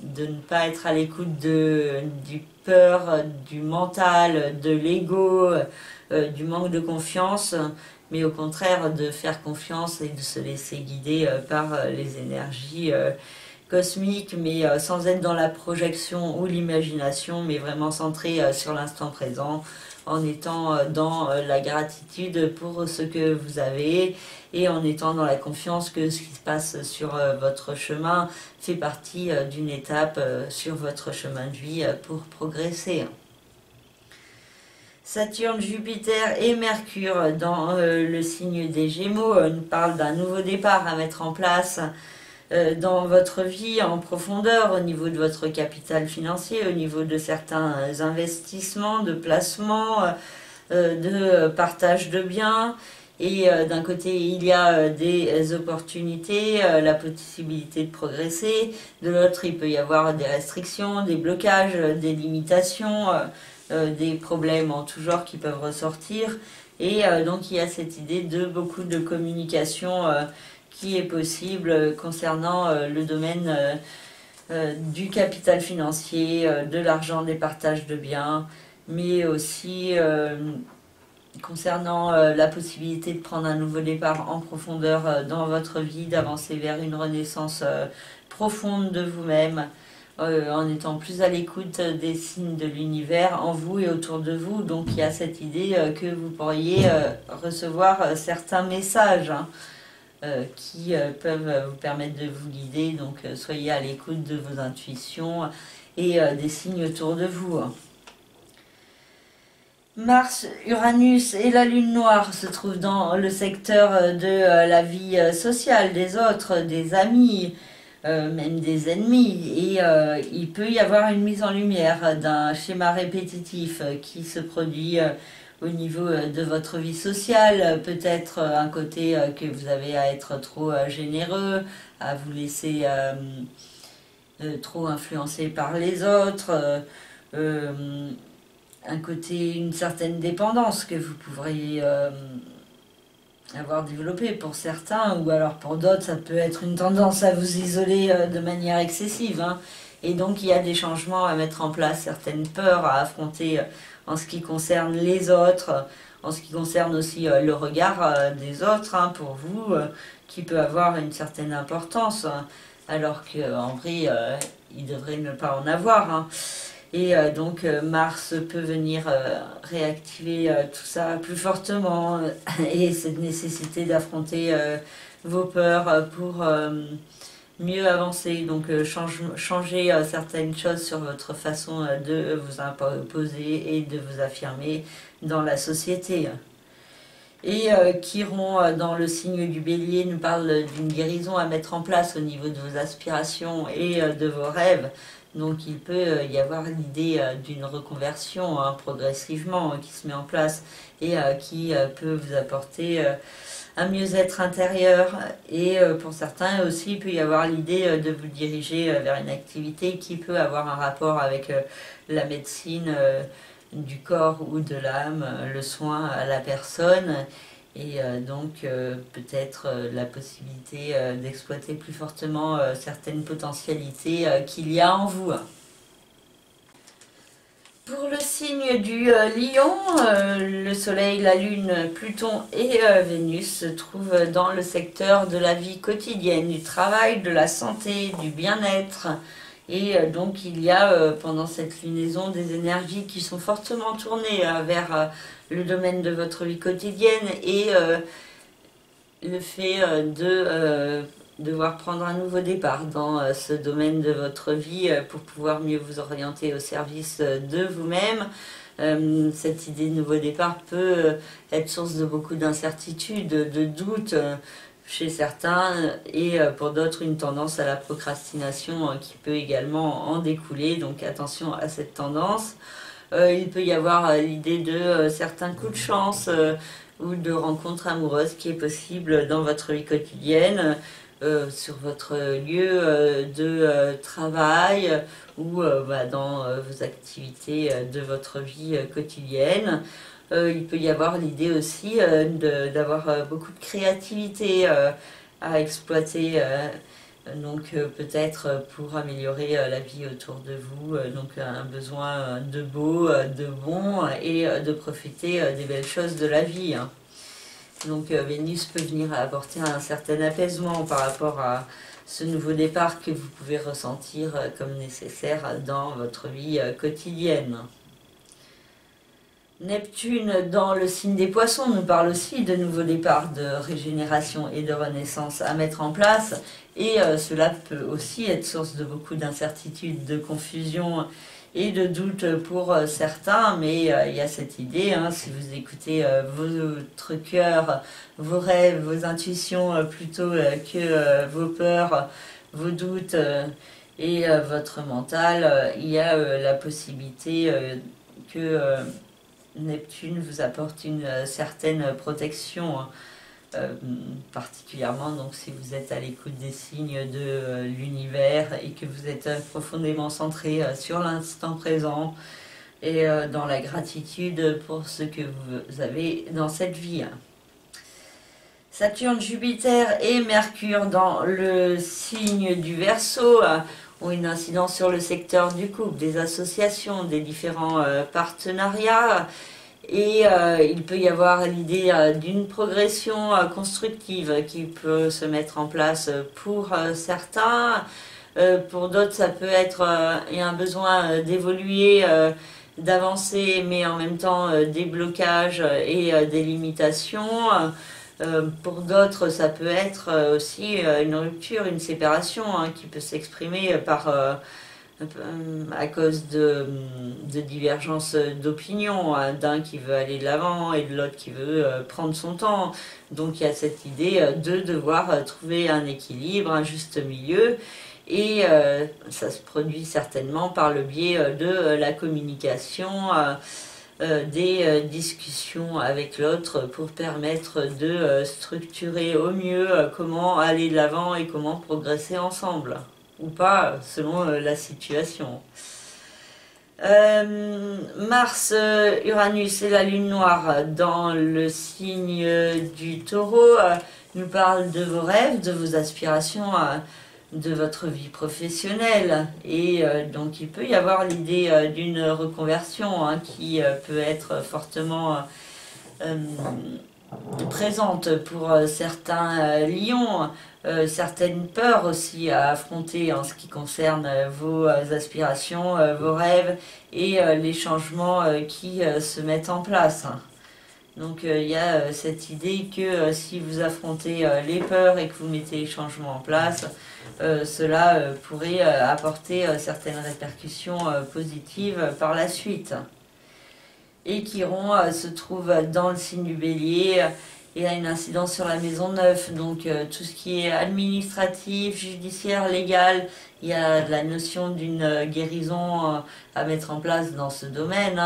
de ne pas être à l'écoute du peur, du mental, de l'ego, du manque de confiance, mais au contraire de faire confiance et de se laisser guider par les énergies cosmiques, mais sans être dans la projection ou l'imagination, mais vraiment centré sur l'instant présent, en étant dans la gratitude pour ce que vous avez et en étant dans la confiance que ce qui se passe sur votre chemin fait partie d'une étape sur votre chemin de vie pour progresser. Saturne, Jupiter et Mercure dans le signe des Gémeaux nous parlent d'un nouveau départ à mettre en place dans votre vie en profondeur, au niveau de votre capital financier, au niveau de certains investissements, de placements, de partage de biens. Et d'un côté, il y a des opportunités, la possibilité de progresser. De l'autre, il peut y avoir des restrictions, des blocages, des limitations, des problèmes en tout genre qui peuvent ressortir. Et donc, il y a cette idée de beaucoup de communication qui est possible concernant le domaine du capital financier, de l'argent, des partages de biens, mais aussi concernant la possibilité de prendre un nouveau départ en profondeur dans votre vie, d'avancer vers une renaissance profonde de vous-même, en étant plus à l'écoute des signes de l'univers en vous et autour de vous. Donc il y a cette idée que vous pourriez recevoir certains messages qui peuvent vous permettre de vous guider. Donc soyez à l'écoute de vos intuitions et des signes autour de vous. Mars, Uranus et la Lune noire se trouvent dans le secteur de la vie sociale, des autres, des amis, même des ennemis. Et il peut y avoir une mise en lumière d'un schéma répétitif qui se produit au niveau de votre vie sociale, peut-être un côté que vous avez à être trop généreux, à vous laisser trop influencer par les autres, un côté, une certaine dépendance que vous pourriez avoir développé pour certains, ou alors pour d'autres, ça peut être une tendance à vous isoler de manière excessive, hein. Et donc il y a des changements à mettre en place, certaines peurs à affronter en ce qui concerne les autres, en ce qui concerne aussi le regard des autres, hein, pour vous, qui peut avoir une certaine importance, hein, alors qu'en vrai, il devrait ne pas en avoir, hein. Et donc Mars peut venir réactiver tout ça plus fortement et cette nécessité d'affronter vos peurs pour mieux avancer. Donc changer certaines choses sur votre façon de vous imposer et de vous affirmer dans la société. Et Chiron, dans le signe du Bélier, nous parle d'une guérison à mettre en place au niveau de vos aspirations et de vos rêves. Donc il peut y avoir l'idée d'une reconversion, hein, progressivement, qui se met en place et qui peut vous apporter un mieux-être intérieur. Et pour certains aussi, il peut y avoir l'idée de vous diriger vers une activité qui peut avoir un rapport avec la médecine du corps ou de l'âme, le soin à la personne. Et donc peut-être la possibilité d'exploiter plus fortement certaines potentialités qu'il y a en vous. Pour le signe du Lion, le Soleil, la Lune, Pluton et Vénus se trouvent dans le secteur de la vie quotidienne, du travail, de la santé, du bien-être. Et donc il y a pendant cette lunaison des énergies qui sont fortement tournées vers le domaine de votre vie quotidienne et le fait de devoir prendre un nouveau départ dans ce domaine de votre vie pour pouvoir mieux vous orienter au service de vous-même. Cette idée de nouveau départ peut être source de beaucoup d'incertitudes, de doutes chez certains et pour d'autres une tendance à la procrastination qui peut également en découler, donc attention à cette tendance. Il peut y avoir l'idée de certains coups de chance ou de rencontres amoureuses qui est possible dans votre vie quotidienne, sur votre lieu de travail ou dans vos activités de votre vie quotidienne. Il peut y avoir l'idée aussi d'avoir beaucoup de créativité à exploiter, donc peut-être pour améliorer la vie autour de vous, donc un besoin de beau, de bon et de profiter des belles choses de la vie, hein. Donc Vénus peut venir apporter un certain apaisement par rapport à ce nouveau départ que vous pouvez ressentir comme nécessaire dans votre vie quotidienne. Neptune, dans le signe des Poissons, nous parle aussi de nouveaux départs, de régénération et de renaissance à mettre en place. Et cela peut aussi être source de beaucoup d'incertitudes, de confusion et de doutes pour certains. Mais il y a cette idée, hein, si vous écoutez votre cœur, vos rêves, vos intuitions, plutôt que vos peurs, vos doutes et votre mental, il y a la possibilité que Neptune vous apporte une certaine protection, particulièrement donc si vous êtes à l'écoute des signes de l'univers et que vous êtes profondément centré sur l'instant présent et dans la gratitude pour ce que vous avez dans cette vie. Saturne, Jupiter et Mercure dans le signe du Verseau ont une incidence sur le secteur du couple, des associations, des différents partenariats. Et il peut y avoir l'idée d'une progression constructive qui peut se mettre en place pour certains. Pour d'autres, ça peut être un besoin d'évoluer, d'avancer, mais en même temps des blocages et des limitations. Pour d'autres, ça peut être aussi une rupture, une séparation, hein, qui peut s'exprimer par à cause de divergences d'opinion, hein, d'un qui veut aller de l'avant et de l'autre qui veut prendre son temps. Donc il y a cette idée de devoir trouver un équilibre, un juste milieu. Et ça se produit certainement par le biais de la communication, des discussions avec l'autre pour permettre de structurer au mieux comment aller de l'avant et comment progresser ensemble, ou pas, selon la situation. Mars, Uranus et la Lune noire dans le signe du Taureau nous parle de vos rêves, de vos aspirations, de votre vie professionnelle. Et donc il peut y avoir l'idée d'une reconversion qui peut être fortement présente pour certains lions. Certaines peurs aussi à affronter en ce qui concerne vos aspirations, vos rêves et les changements qui se mettent en place. Donc il y a cette idée que si vous affrontez les peurs et que vous mettez les changements en place, cela pourrait apporter certaines répercussions positives par la suite. Et Chiron se trouve dans le signe du Bélier et a une incidence sur la maison 9, donc tout ce qui est administratif, judiciaire, légal, il y a la notion d'une guérison à mettre en place dans ce domaine,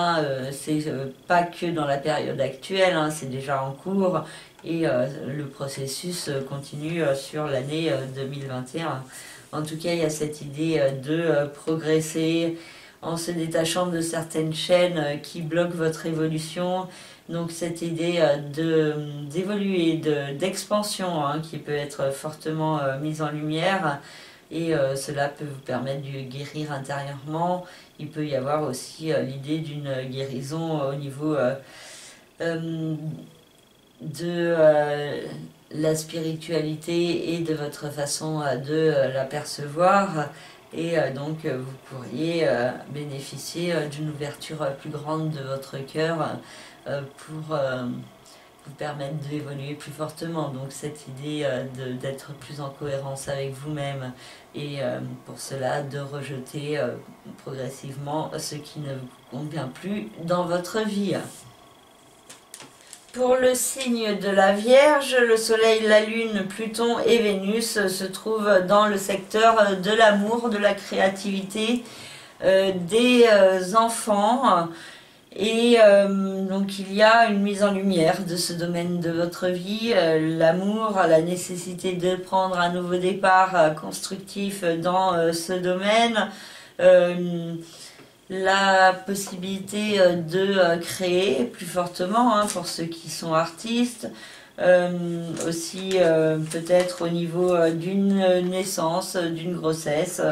c'est pas que dans la période actuelle, c'est déjà en cours et le processus continue sur l'année 2021. En tout cas, il y a cette idée de progresser en se détachant de certaines chaînes qui bloquent votre évolution. Donc cette idée d'évoluer, d'expansion qui peut être fortement mise en lumière et cela peut vous permettre de guérir intérieurement. Il peut y avoir aussi l'idée d'une guérison au niveau de la spiritualité et de votre façon de la percevoir. Et donc vous pourriez bénéficier d'une ouverture plus grande de votre cœur pour vous permettre d'évoluer plus fortement. Donc cette idée d'être plus en cohérence avec vous-même et pour cela de rejeter progressivement ce qui ne vous convient plus dans votre vie. Pour le signe de la Vierge, le Soleil, la Lune, Pluton et Vénus se trouvent dans le secteur de l'amour, de la créativité, des enfants. Et donc il y a une mise en lumière de ce domaine de votre vie, l'amour, la nécessité de prendre un nouveau départ constructif dans ce domaine, la possibilité de créer plus fortement pour ceux qui sont artistes, aussi peut-être au niveau d'une naissance, d'une grossesse,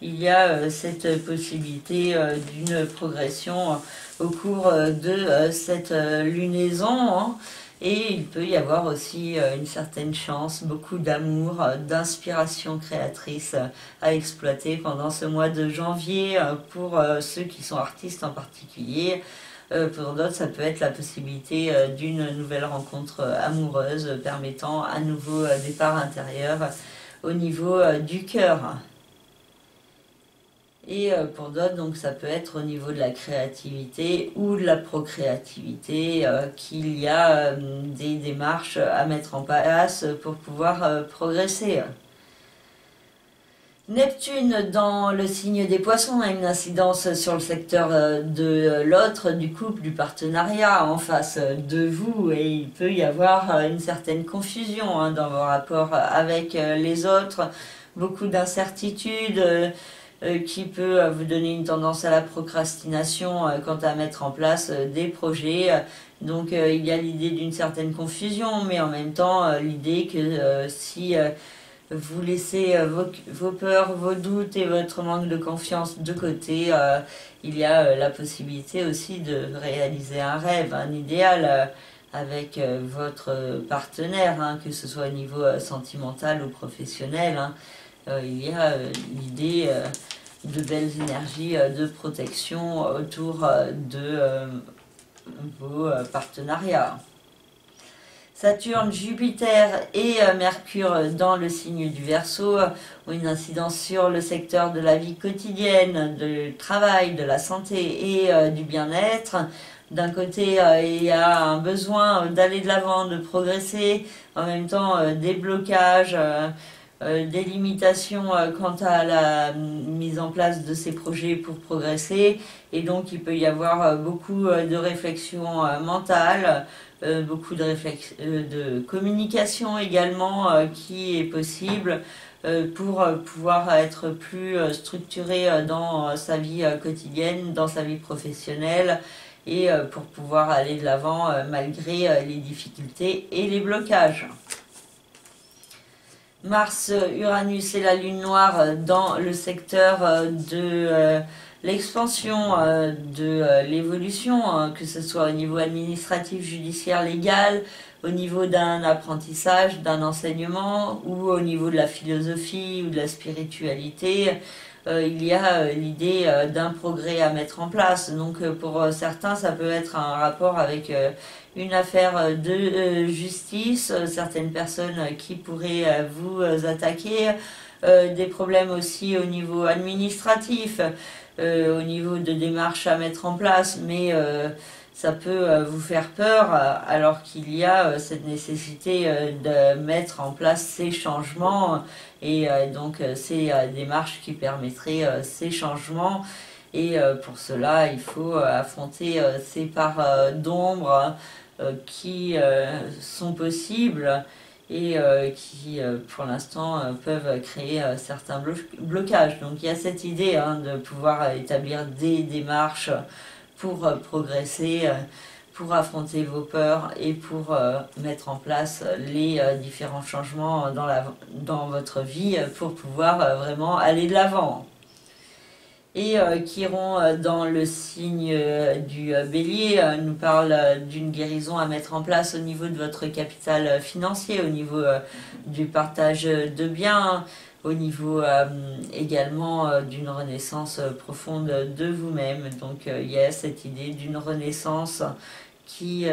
il y a cette possibilité d'une progression au cours de cette lunaison. Et il peut y avoir aussi une certaine chance, beaucoup d'amour, d'inspiration créatrice à exploiter pendant ce mois de janvier pour ceux qui sont artistes en particulier. Pour d'autres, ça peut être la possibilité d'une nouvelle rencontre amoureuse permettant un nouveau départ intérieur au niveau du cœur. Et pour d'autres, donc ça peut être au niveau de la créativité ou de la procréativité qu'il y a des démarches à mettre en place pour pouvoir progresser. Neptune dans le signe des Poissons a une incidence sur le secteur de l'autre, du couple, du partenariat en face de vous, et il peut y avoir une certaine confusion dans vos rapports avec les autres, beaucoup d'incertitudes qui peut vous donner une tendance à la procrastination quant à mettre en place des projets. Donc il y a l'idée d'une certaine confusion, mais en même temps l'idée que si vous laissez vos peurs, vos doutes et votre manque de confiance de côté, il y a la possibilité aussi de réaliser un rêve, un idéal avec votre partenaire, que ce soit au niveau sentimental ou professionnel. Il y a l'idée de belles énergies de protection autour de vos partenariats. Saturne, Jupiter et Mercure dans le signe du Verseau ont une incidence sur le secteur de la vie quotidienne, du travail, de la santé et du bien-être. D'un côté, il y a un besoin d'aller de l'avant, de progresser, en même temps des blocages des limitations quant à la mise en place de ces projets pour progresser, et donc il peut y avoir beaucoup de réflexion mentale, beaucoup de communication également qui est possible pour pouvoir être plus structuré dans sa vie quotidienne, dans sa vie professionnelle, et pour pouvoir aller de l'avant malgré les difficultés et les blocages. Mars, Uranus et la Lune noire dans le secteur de l'expansion, de l'évolution, que ce soit au niveau administratif, judiciaire, légal, au niveau d'un apprentissage, d'un enseignement, ou au niveau de la philosophie ou de la spiritualité. Il y a l'idée d'un progrès à mettre en place. Donc pour certains, ça peut être un rapport avec une affaire de justice, certaines personnes qui pourraient vous attaquer, des problèmes aussi au niveau administratif, au niveau de démarches à mettre en place, mais ça peut vous faire peur alors qu'il y a cette nécessité de mettre en place ces changements et donc ces démarches qui permettraient ces changements. Et pour cela, il faut affronter ces parts d'ombre qui sont possibles et qui, pour l'instant, peuvent créer certains blocages. Donc il y a cette idée de pouvoir établir des démarches pour progresser, pour affronter vos peurs et pour mettre en place les différents changements dans votre vie pour pouvoir vraiment aller de l'avant. Et Chiron dans le signe du bélier nous parle d'une guérison à mettre en place au niveau de votre capital financier, au niveau du partage de biens, au niveau également d'une renaissance profonde de vous-même. Donc il y a cette idée d'une renaissance qui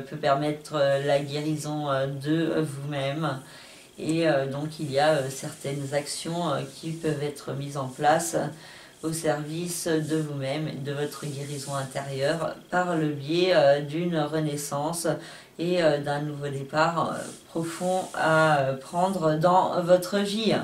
peut permettre la guérison de vous-même. Et donc il y a certaines actions qui peuvent être mises en place au service de vous-même et de votre guérison intérieure par le biais d'une renaissance et d'un nouveau départ profond à prendre dans votre vie.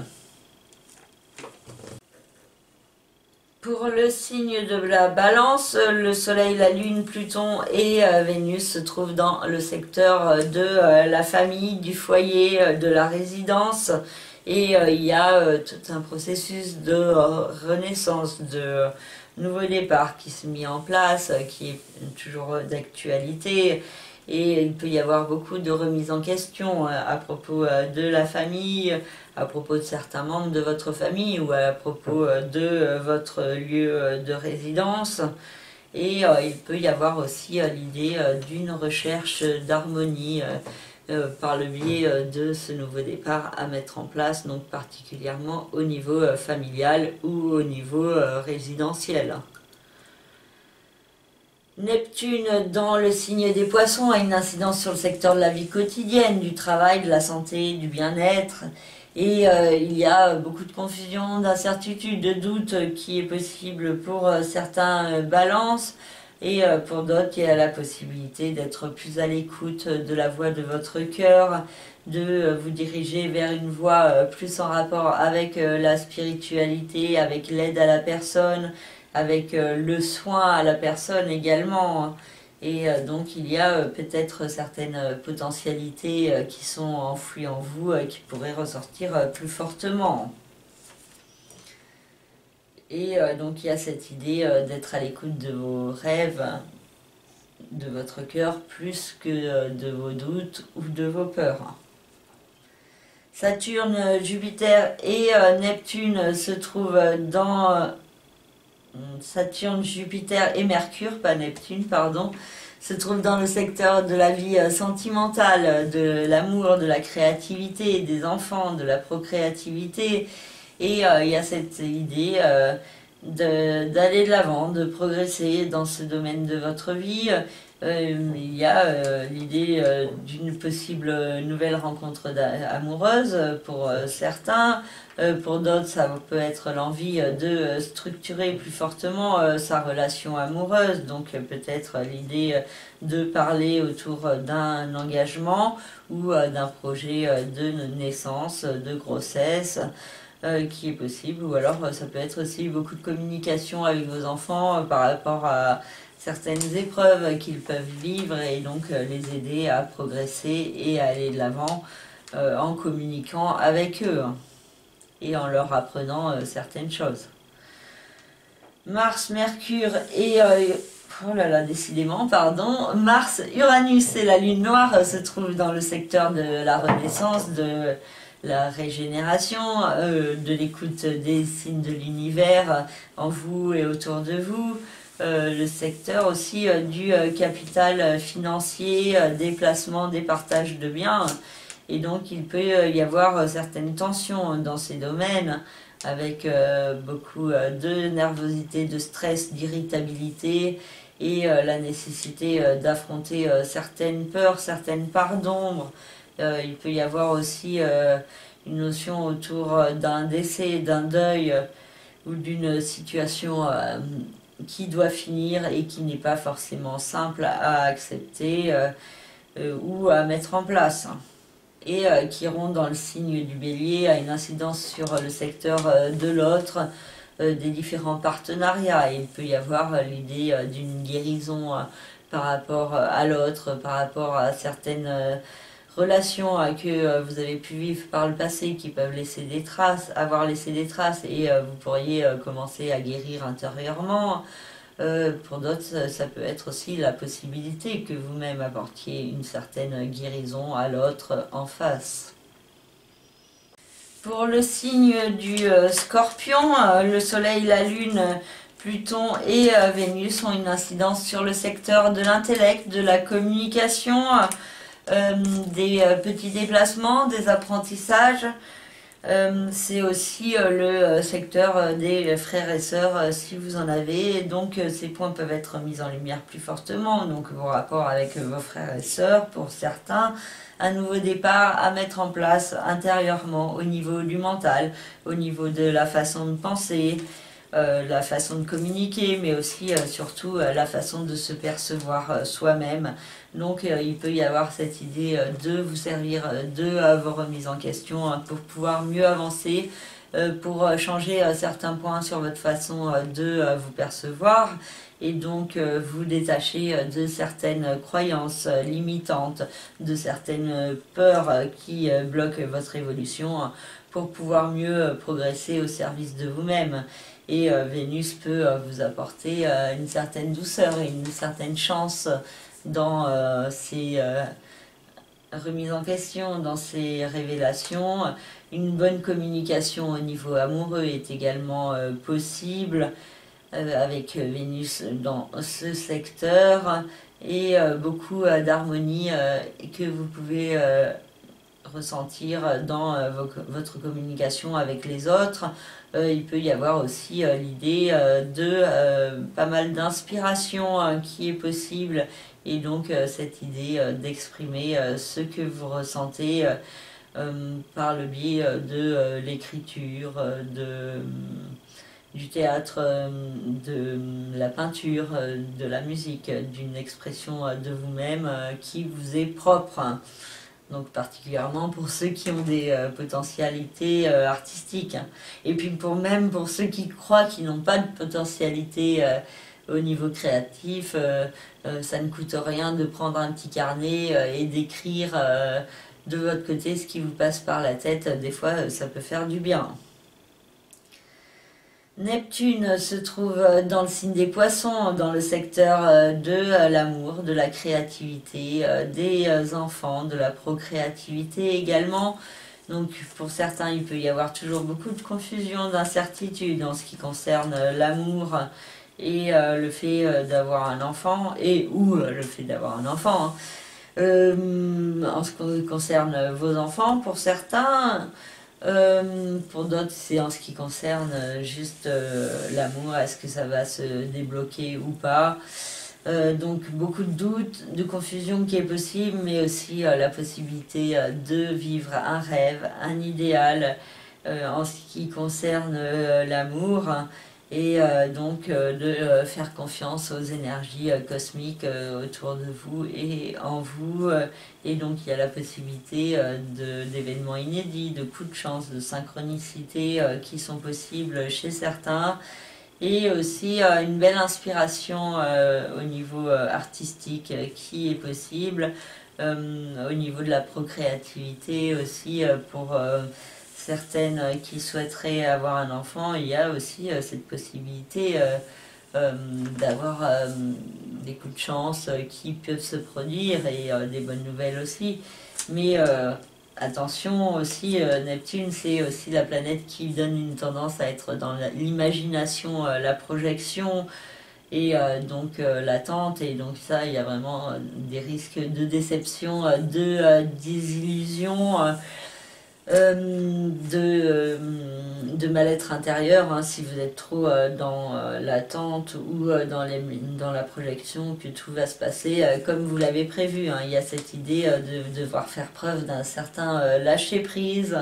Pour le signe de la Balance, le Soleil, la Lune, Pluton et Vénus se trouvent dans le secteur de la famille, du foyer, de la résidence. Et il y a tout un processus de renaissance, de nouveau départ qui se met en place, qui est toujours d'actualité. Et il peut y avoir beaucoup de remises en question à propos de la famille, à propos de certains membres de votre famille ou à propos de votre lieu de résidence. Et il peut y avoir aussi l'idée d'une recherche d'harmonie par le biais de ce nouveau départ à mettre en place, donc particulièrement au niveau familial ou au niveau résidentiel. Neptune dans le signe des Poissons a une incidence sur le secteur de la vie quotidienne, du travail, de la santé, du bien-être. Et il y a beaucoup de confusion, d'incertitude, de doute qui est possible pour certains balances. Et pour d'autres, il y a la possibilité d'être plus à l'écoute de la voix de votre cœur, de vous diriger vers une voie plus en rapport avec la spiritualité, avec l'aide à la personne, avec le soin à la personne également. Et donc il y a peut-être certaines potentialités qui sont enfouies en vous, qui pourraient ressortir plus fortement. Et donc il y a cette idée d'être à l'écoute de vos rêves, de votre cœur, plus que de vos doutes ou de vos peurs. Saturne, Jupiter et Neptune se trouvent dans... Saturne, Jupiter et Mercure, pas Neptune, pardon, se trouvent dans le secteur de la vie sentimentale, de l'amour, de la créativité, des enfants, de la procréativité. Et il y a cette idée d'aller de l'avant, de progresser dans ce domaine de votre vie. Il y a l'idée d'une possible nouvelle rencontre amoureuse pour certains. Pour d'autres, ça peut être l'envie de structurer plus fortement sa relation amoureuse. Donc peut-être l'idée de parler autour d'un engagement ou d'un projet de naissance, de grossesse. Qui est possible, ou alors ça peut être aussi beaucoup de communication avec vos enfants par rapport à certaines épreuves qu'ils peuvent vivre et donc les aider à progresser et à aller de l'avant en communiquant avec eux et en leur apprenant certaines choses. Mars, Mercure et... oh là là, décidément, pardon. Mars, Uranus et la Lune noire se trouvent dans le secteur de la renaissance, de la régénération, de l'écoute des signes de l'univers en vous et autour de vous. Le secteur aussi du capital financier, des placements, des partages de biens. Et donc il peut y avoir certaines tensions dans ces domaines, avec beaucoup de nervosité, de stress, d'irritabilité, et la nécessité d'affronter certaines peurs, certaines parts d'ombre. Il peut y avoir aussi une notion autour d'un décès, d'un deuil ou d'une situation qui doit finir et qui n'est pas forcément simple à accepter ou à mettre en place. Et qui iront dans le signe du bélier à une incidence sur le secteur de l'autre, des différents partenariats. Et il peut y avoir l'idée d'une guérison par rapport à l'autre, par rapport à certaines relations que vous avez pu vivre par le passé qui peuvent laisser des traces, avoir laissé des traces, et vous pourriez commencer à guérir intérieurement. Pour d'autres, ça peut être aussi la possibilité que vous-même apportiez une certaine guérison à l'autre en face. Pour le signe du Scorpion, le Soleil, la Lune, Pluton et Vénus ont une incidence sur le secteur de l'intellect, de la communication, des petits déplacements, des apprentissages. C'est aussi le secteur des frères et sœurs si vous en avez, donc ces points peuvent être mis en lumière plus fortement, donc vos rapports avec vos frères et sœurs pour certains, un nouveau départ à mettre en place intérieurement au niveau du mental, au niveau de la façon de penser, la façon de communiquer, mais aussi surtout la façon de se percevoir soi-même. Donc il peut y avoir cette idée de vous servir de vos remises en question pour pouvoir mieux avancer, pour changer certains points sur votre façon de vous percevoir, et donc vous détacher de certaines croyances limitantes, de certaines peurs qui bloquent votre évolution, pour pouvoir mieux progresser au service de vous-même. Et Vénus peut vous apporter une certaine douceur et une certaine chance dans ces remises en question, dans ces révélations. Une bonne communication au niveau amoureux est également possible avec Vénus dans ce secteur, et beaucoup d'harmonie que vous pouvez ressentir dans votre communication avec les autres. Il peut y avoir aussi l'idée de pas mal d'inspiration qui est possible, et donc cette idée d'exprimer ce que vous ressentez par le biais de l'écriture, du théâtre, de la peinture, de la musique, d'une expression de vous-même qui vous est propre. Donc particulièrement pour ceux qui ont des potentialités artistiques. Et puis même pour ceux qui croient qu'ils n'ont pas de potentialité au niveau créatif, ça ne coûte rien de prendre un petit carnet et d'écrire de votre côté ce qui vous passe par la tête. Des fois, ça peut faire du bien. Neptune se trouve dans le signe des poissons, dans le secteur de l'amour, de la créativité, des enfants, de la procréativité également. Donc pour certains, il peut y avoir toujours beaucoup de confusion, d'incertidue en ce qui concerne l'amour et le fait d'avoir un enfant, et ou le fait d'avoir un enfant. En ce qui concerne vos enfants, pour certains, Pour d'autres, c'est en ce qui concerne juste l'amour, est-ce que ça va se débloquer ou pas. Donc beaucoup de doutes, de confusion qui est possible, mais aussi la possibilité de vivre un rêve, un idéal en ce qui concerne l'amour et donc de faire confiance aux énergies cosmiques autour de vous et en vous. Et donc il y a la possibilité d'événements inédits, de coups de chance, de synchronicité qui sont possibles chez certains. Et aussi une belle inspiration au niveau artistique qui est possible, au niveau de la procréativité aussi pour certaines qui souhaiteraient avoir un enfant, il y a aussi cette possibilité d'avoir des coups de chance qui peuvent se produire et des bonnes nouvelles aussi. Mais attention aussi, Neptune, c'est aussi la planète qui donne une tendance à être dans l'imagination, la projection et donc l'attente. Et donc ça, il y a vraiment des risques de déception, de désillusion, de mal-être intérieur, hein, si vous êtes trop dans l'attente ou dans la projection que tout va se passer comme vous l'avez prévu, hein. Il y a cette idée de devoir faire preuve d'un certain lâcher-prise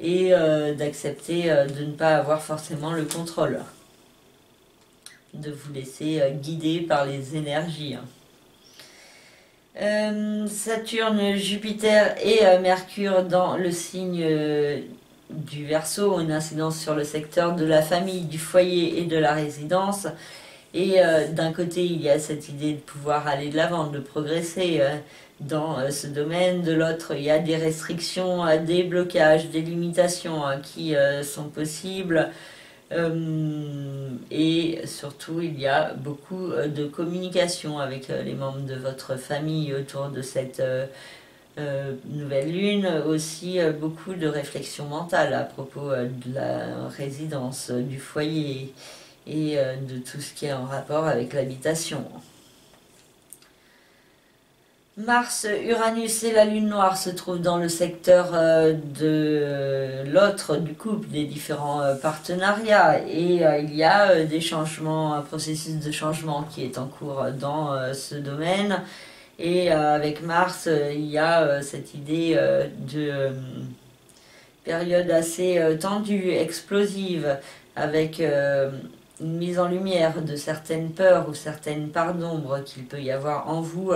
et d'accepter de ne pas avoir forcément le contrôle, de vous laisser guider par les énergies, hein. Saturne, Jupiter et Mercure dans le signe du Verseau ont une incidence sur le secteur de la famille, du foyer et de la résidence. Et d'un côté, il y a cette idée de pouvoir aller de l'avant, de progresser dans ce domaine. De l'autre, il y a des restrictions, des blocages, des limitations qui sont possibles. Et surtout, il y a beaucoup de communication avec les membres de votre famille autour de cette nouvelle lune. Aussi, beaucoup de réflexion mentale à propos de la résidence, du foyer et de tout ce qui est en rapport avec l'habitation. Mars, Uranus et la Lune Noire se trouvent dans le secteur de l'autre, du couple, des différents partenariats. Et il y a des changements, un processus de changement qui est en cours dans ce domaine. Et avec Mars, il y a cette idée de période assez tendue, explosive, avec une mise en lumière de certaines peurs ou certaines parts d'ombre qu'il peut y avoir en vous,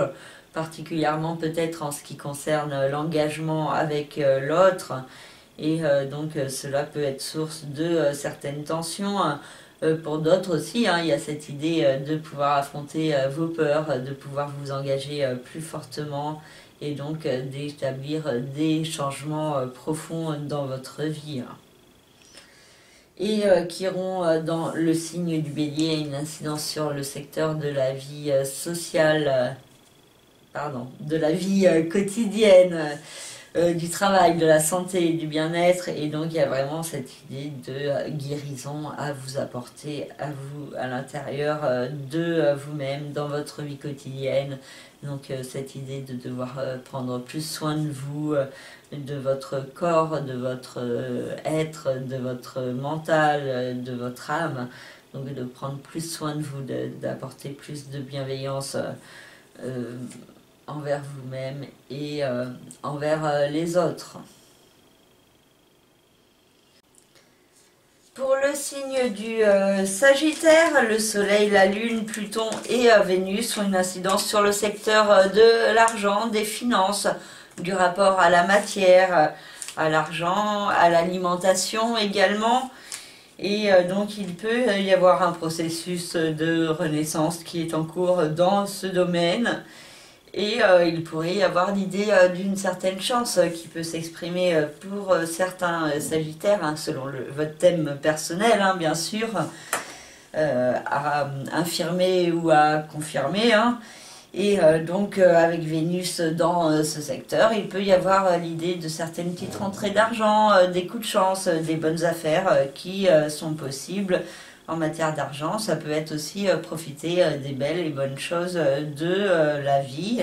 particulièrement peut-être en ce qui concerne l'engagement avec l'autre. Et donc cela peut être source de certaines tensions. Pour d'autres aussi, hein, il y a cette idée de pouvoir affronter vos peurs, de pouvoir vous engager plus fortement et donc d'établir des changements profonds dans votre vie. Et Chiron dans le signe du Bélier a une incidence sur le secteur de la vie sociale, de la vie quotidienne, du travail, de la santé, du bien-être. Et donc il y a vraiment cette idée de guérison à vous apporter à vous, à l'intérieur de vous-même, dans votre vie quotidienne. Donc cette idée de devoir prendre plus soin de vous, de votre corps, de votre être, de votre mental, de votre âme. Donc de prendre plus soin de vous, d'apporter plus de bienveillance envers vous-même et envers les autres. Pour le signe du Sagittaire, le Soleil, la Lune, Pluton et Vénus ont une incidence sur le secteur de l'argent, des finances, du rapport à la matière, à l'argent, à l'alimentation également. Et donc il peut y avoir un processus de renaissance qui est en cours dans ce domaine. Et il pourrait y avoir l'idée d'une certaine chance qui peut s'exprimer pour certains Sagittaires, hein, selon votre thème personnel, hein, bien sûr, à infirmer ou à confirmer. Hein. Et donc avec Vénus dans ce secteur, il peut y avoir l'idée de certaines petites rentrées d'argent, des coups de chance, des bonnes affaires qui sont possibles. En matière d'argent, ça peut être aussi profiter des belles et bonnes choses de la vie.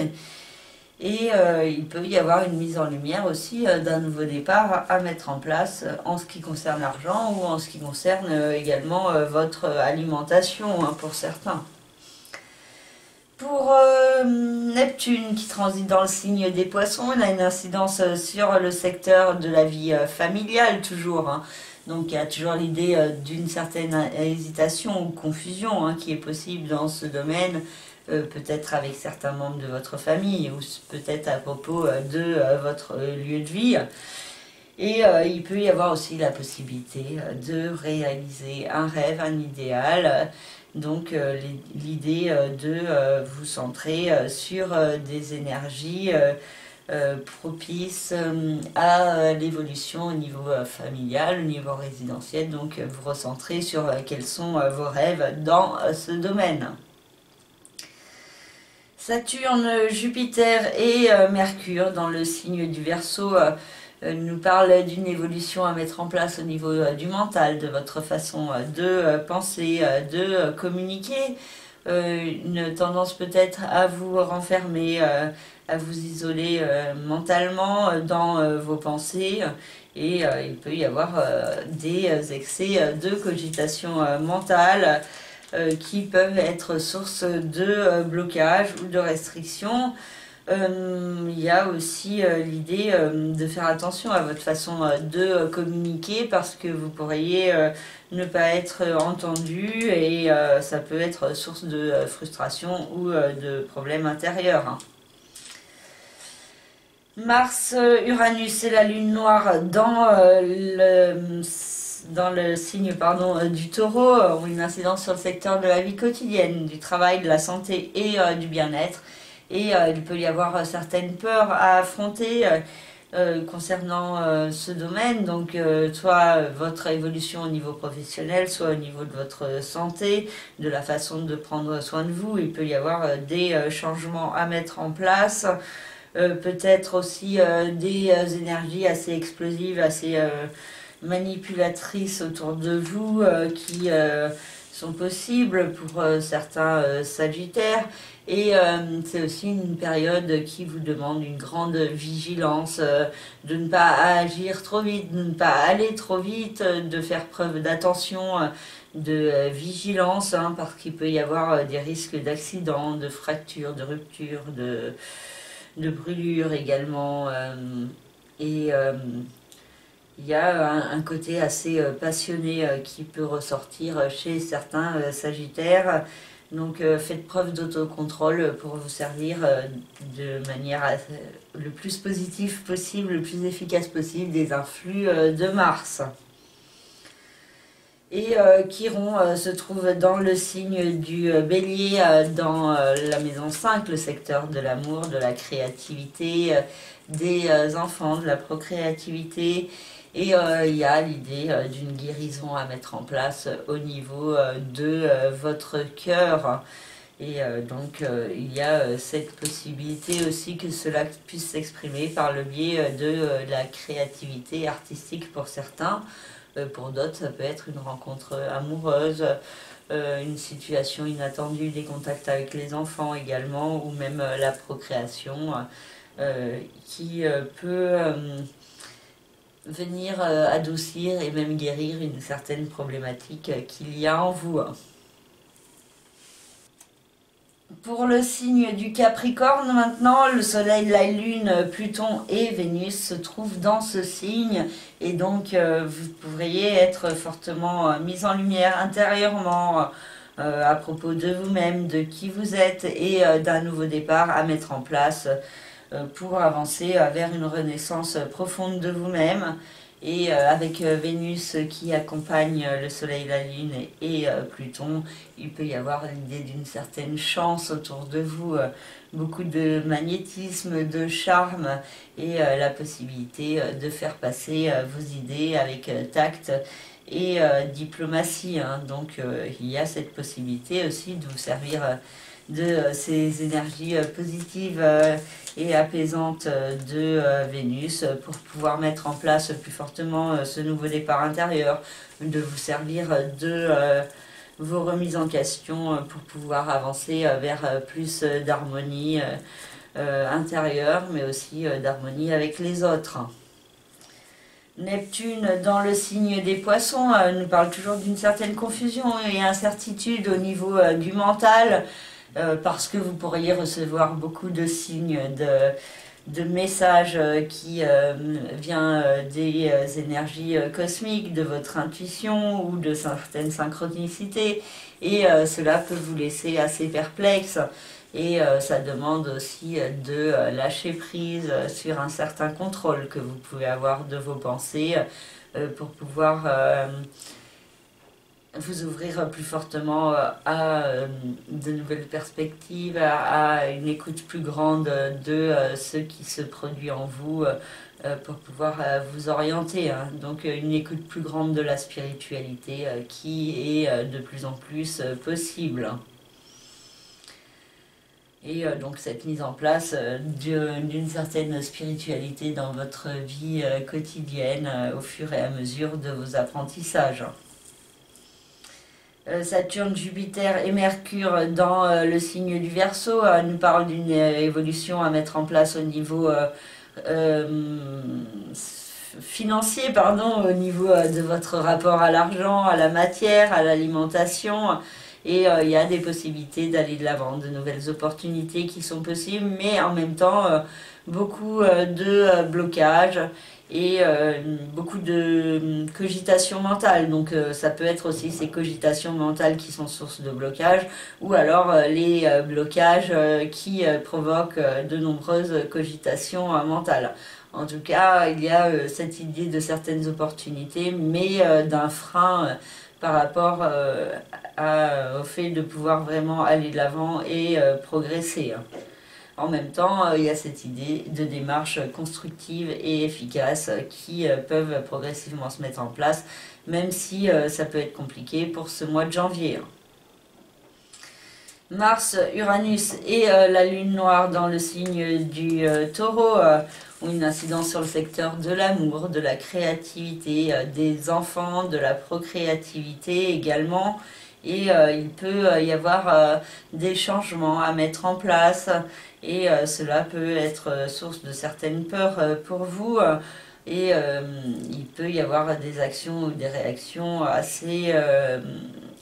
Et il peut y avoir une mise en lumière aussi d'un nouveau départ à mettre en place en ce qui concerne l'argent ou en ce qui concerne également votre alimentation pour certains. Pour Neptune qui transite dans le signe des poissons, il a une incidence sur le secteur de la vie familiale toujours. Donc il y a toujours l'idée d'une certaine hésitation ou confusion qui est possible dans ce domaine, peut-être avec certains membres de votre famille ou peut-être à propos de votre lieu de vie. Et il peut y avoir aussi la possibilité de réaliser un rêve, un idéal. Donc l'idée de vous centrer sur des énergies propices à l'évolution au niveau familial, au niveau résidentiel. Donc vous recentrez sur quels sont vos rêves dans ce domaine. Saturne, Jupiter et Mercure dans le signe du Verseau nous parle d'une évolution à mettre en place au niveau du mental, de votre façon de penser, de communiquer, une tendance peut-être à vous renfermer, à vous isoler mentalement dans vos pensées, et il peut y avoir des excès de cogitation mentale qui peuvent être source de blocage ou de restriction. Il y a aussi l'idée de faire attention à votre façon de communiquer parce que vous pourriez ne pas être entendu et ça peut être source de frustration ou de problèmes intérieurs. Mars, Uranus et la Lune noire dans le signe du Taureau ont une incidence sur le secteur de la vie quotidienne, du travail, de la santé et du bien-être. Et il peut y avoir certaines peurs à affronter concernant ce domaine, donc soit votre évolution au niveau professionnel, soit au niveau de votre santé, de la façon de prendre soin de vous. Il peut y avoir des changements à mettre en place, peut-être aussi des énergies assez explosives, assez manipulatrices autour de vous qui sont possibles pour certains sagittaires. Et c'est aussi une période qui vous demande une grande vigilance, de ne pas agir trop vite, de ne pas aller trop vite, de faire preuve d'attention, de vigilance, parce qu'il peut y avoir des risques d'accidents, de fractures, de ruptures, de brûlures également. Et il y a un côté assez passionné qui peut ressortir chez certains sagittaires. Donc faites preuve d'autocontrôle pour vous servir de manière le plus positive possible, le plus efficace possible des influx de Mars. Et Chiron se trouve dans le signe du Bélier, dans la maison 5, le secteur de l'amour, de la créativité, des enfants, de la procréativité. Et il y a l'idée d'une guérison à mettre en place au niveau de votre cœur. Et donc il y a cette possibilité aussi que cela puisse s'exprimer par le biais de la créativité artistique pour certains. Pour d'autres, ça peut être une rencontre amoureuse, une situation inattendue, des contacts avec les enfants également, ou même la procréation qui peut venir adoucir et même guérir une certaine problématique qu'il y a en vous. Pour le signe du Capricorne maintenant, le Soleil, la Lune, Pluton et Vénus se trouvent dans ce signe et donc vous pourriez être fortement mis en lumière intérieurement à propos de vous-même, de qui vous êtes et d'un nouveau départ à mettre en place pour avancer vers une renaissance profonde de vous-même. Et avec Vénus qui accompagne le Soleil, la Lune et Pluton, il peut y avoir l'idée d'une certaine chance autour de vous, beaucoup de magnétisme, de charme et la possibilité de faire passer vos idées avec tact et diplomatie. Donc il y a cette possibilité aussi de vous servir de ces énergies positives et apaisantes de Vénus pour pouvoir mettre en place plus fortement ce nouveau départ intérieur, de vous servir de vos remises en question pour pouvoir avancer vers plus d'harmonie, intérieure, mais aussi d'harmonie avec les autres. Neptune dans le signe des poissons nous parle toujours d'une certaine confusion et incertitude au niveau du mental, parce que vous pourriez recevoir beaucoup de signes de messages qui viennent des énergies cosmiques, de votre intuition ou de certaines synchronicités, et cela peut vous laisser assez perplexe. Et ça demande aussi de lâcher prise sur un certain contrôle que vous pouvez avoir de vos pensées pour pouvoir vous ouvrir plus fortement à de nouvelles perspectives, à une écoute plus grande de ce qui se produit en vous pour pouvoir vous orienter. Donc une écoute plus grande de la spiritualité qui est de plus en plus possible. Et donc cette mise en place d'une certaine spiritualité dans votre vie quotidienne au fur et à mesure de vos apprentissages. Saturne, Jupiter et Mercure dans le signe du Verseau nous parlent d'une évolution à mettre en place au niveau financier, au niveau de votre rapport à l'argent, à la matière, à l'alimentation. Et il y a des possibilités d'aller de l'avant, de nouvelles opportunités qui sont possibles, mais en même temps beaucoup de blocages et beaucoup de cogitation mentale. Donc ça peut être aussi ces cogitations mentales qui sont source de blocage, ou alors les blocages qui provoquent de nombreuses cogitations mentales. En tout cas, il y a cette idée de certaines opportunités, mais d'un frein par rapport au fait de pouvoir vraiment aller de l'avant et progresser. En même temps, il y a cette idée de démarches constructives et efficaces qui peuvent progressivement se mettre en place, même si ça peut être compliqué pour ce mois de janvier. Mars, Uranus et la Lune noire dans le signe du Taureau ont une incidence sur le secteur de l'amour, de la créativité, des enfants, de la procréativité également. Et il peut y avoir des changements à mettre en place et cela peut être source de certaines peurs pour vous. Et il peut y avoir des actions ou des réactions assez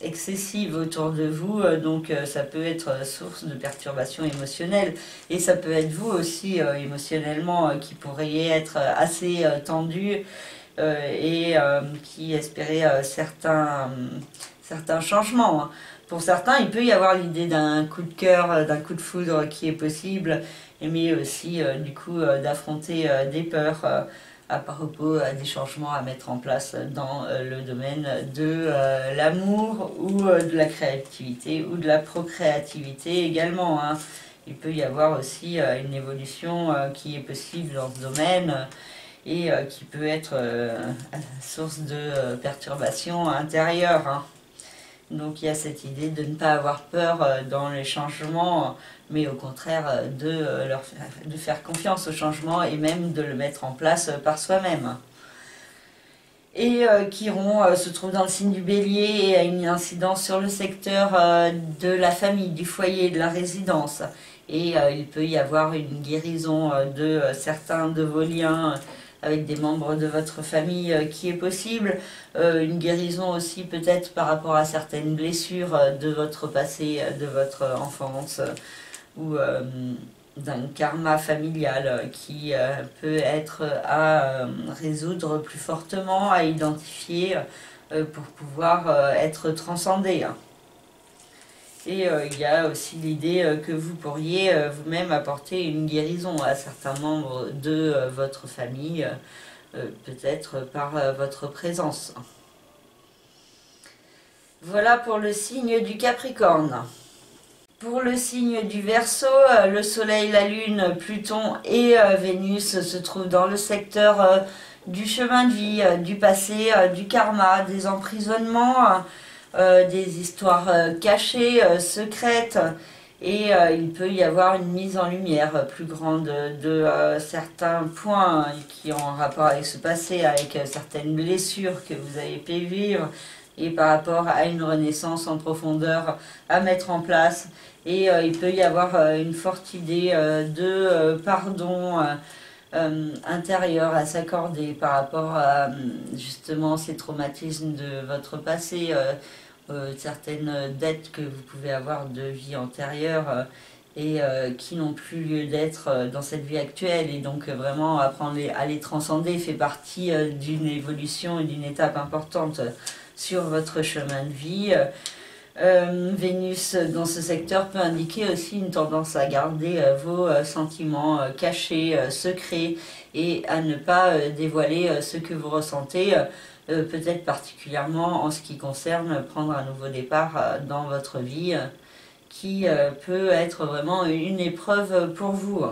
excessive autour de vous, donc ça peut être source de perturbations émotionnelles et ça peut être vous aussi émotionnellement qui pourriez être assez tendu et qui espérait certains changements. Pour certains, il peut y avoir l'idée d'un coup de cœur, d'un coup de foudre qui est possible, mais aussi du coup d'affronter des peurs par rapport à des changements à mettre en place dans le domaine de l'amour ou de la créativité ou de la procréativité également. Il peut y avoir aussi une évolution qui est possible dans ce domaine et qui peut être source de perturbations intérieures. Donc il y a cette idée de ne pas avoir peur dans les changements, mais au contraire de faire confiance au changement et même de le mettre en place par soi-même. Et Chiron se trouve dans le signe du Bélier et a une incidence sur le secteur de la famille, du foyer, de la résidence. Et il peut y avoir une guérison de certains de vos liens avec des membres de votre famille qui est possible, une guérison aussi peut-être par rapport à certaines blessures de votre passé, de votre enfance, ou d'un karma familial qui peut être à résoudre plus fortement, à identifier pour pouvoir être transcendé. Et il y a aussi l'idée que vous pourriez vous-même apporter une guérison à certains membres de votre famille, peut-être par votre présence. Voilà pour le signe du Capricorne. Pour le signe du Verseau, le Soleil, la Lune, Pluton et Vénus se trouvent dans le secteur du chemin de vie, du passé, du karma, des emprisonnements, des histoires cachées, secrètes, et il peut y avoir une mise en lumière plus grande de certains points qui ont un rapport avec ce passé, avec certaines blessures que vous avez pu vivre, et par rapport à une renaissance en profondeur à mettre en place. Et il peut y avoir une forte idée de pardon intérieur à s'accorder par rapport à justement ces traumatismes de votre passé, certaines dettes que vous pouvez avoir de vie antérieure et qui n'ont plus lieu d'être dans cette vie actuelle. Et donc vraiment apprendre à les transcender fait partie d'une évolution et d'une étape importante sur votre chemin de vie. Vénus dans ce secteur peut indiquer aussi une tendance à garder vos sentiments cachés, secrets, et à ne pas dévoiler ce que vous ressentez, peut-être particulièrement en ce qui concerne prendre un nouveau départ dans votre vie, qui peut être vraiment une épreuve pour vous.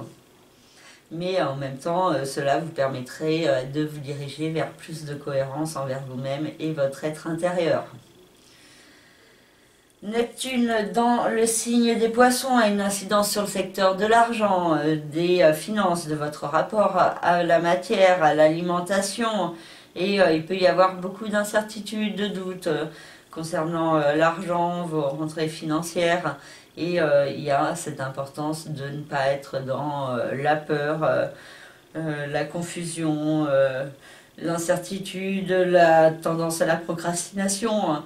Mais en même temps, cela vous permettrait de vous diriger vers plus de cohérence envers vous-même et votre être intérieur. Neptune dans le signe des Poissons a une incidence sur le secteur de l'argent, des finances, de votre rapport à la matière, à l'alimentation. Et il peut y avoir beaucoup d'incertitudes, de doutes concernant l'argent, vos rentrées financières. Et il y a cette importance de ne pas être dans la peur, la confusion, l'incertitude, la tendance à la procrastination,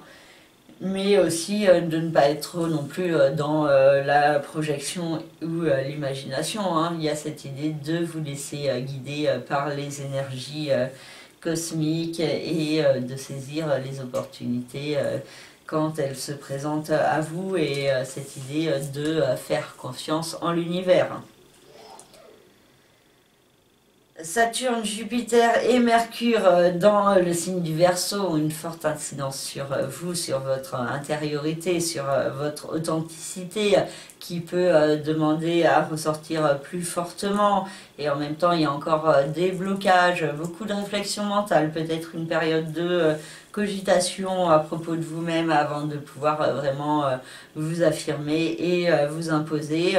mais aussi de ne pas être non plus dans la projection ou l'imagination. Hein. Il y a cette idée de vous laisser guider par les énergies cosmiques et de saisir les opportunités quand elles se présentent à vous, et cette idée de faire confiance en l'univers. Saturne, Jupiter et Mercure dans le signe du Verseau ont une forte incidence sur vous, sur votre intériorité, sur votre authenticité, qui peut demander à ressortir plus fortement. Et en même temps, il y a encore des blocages, beaucoup de réflexion mentale, peut-être une période de cogitation à propos de vous-même avant de pouvoir vraiment vous affirmer et vous imposer.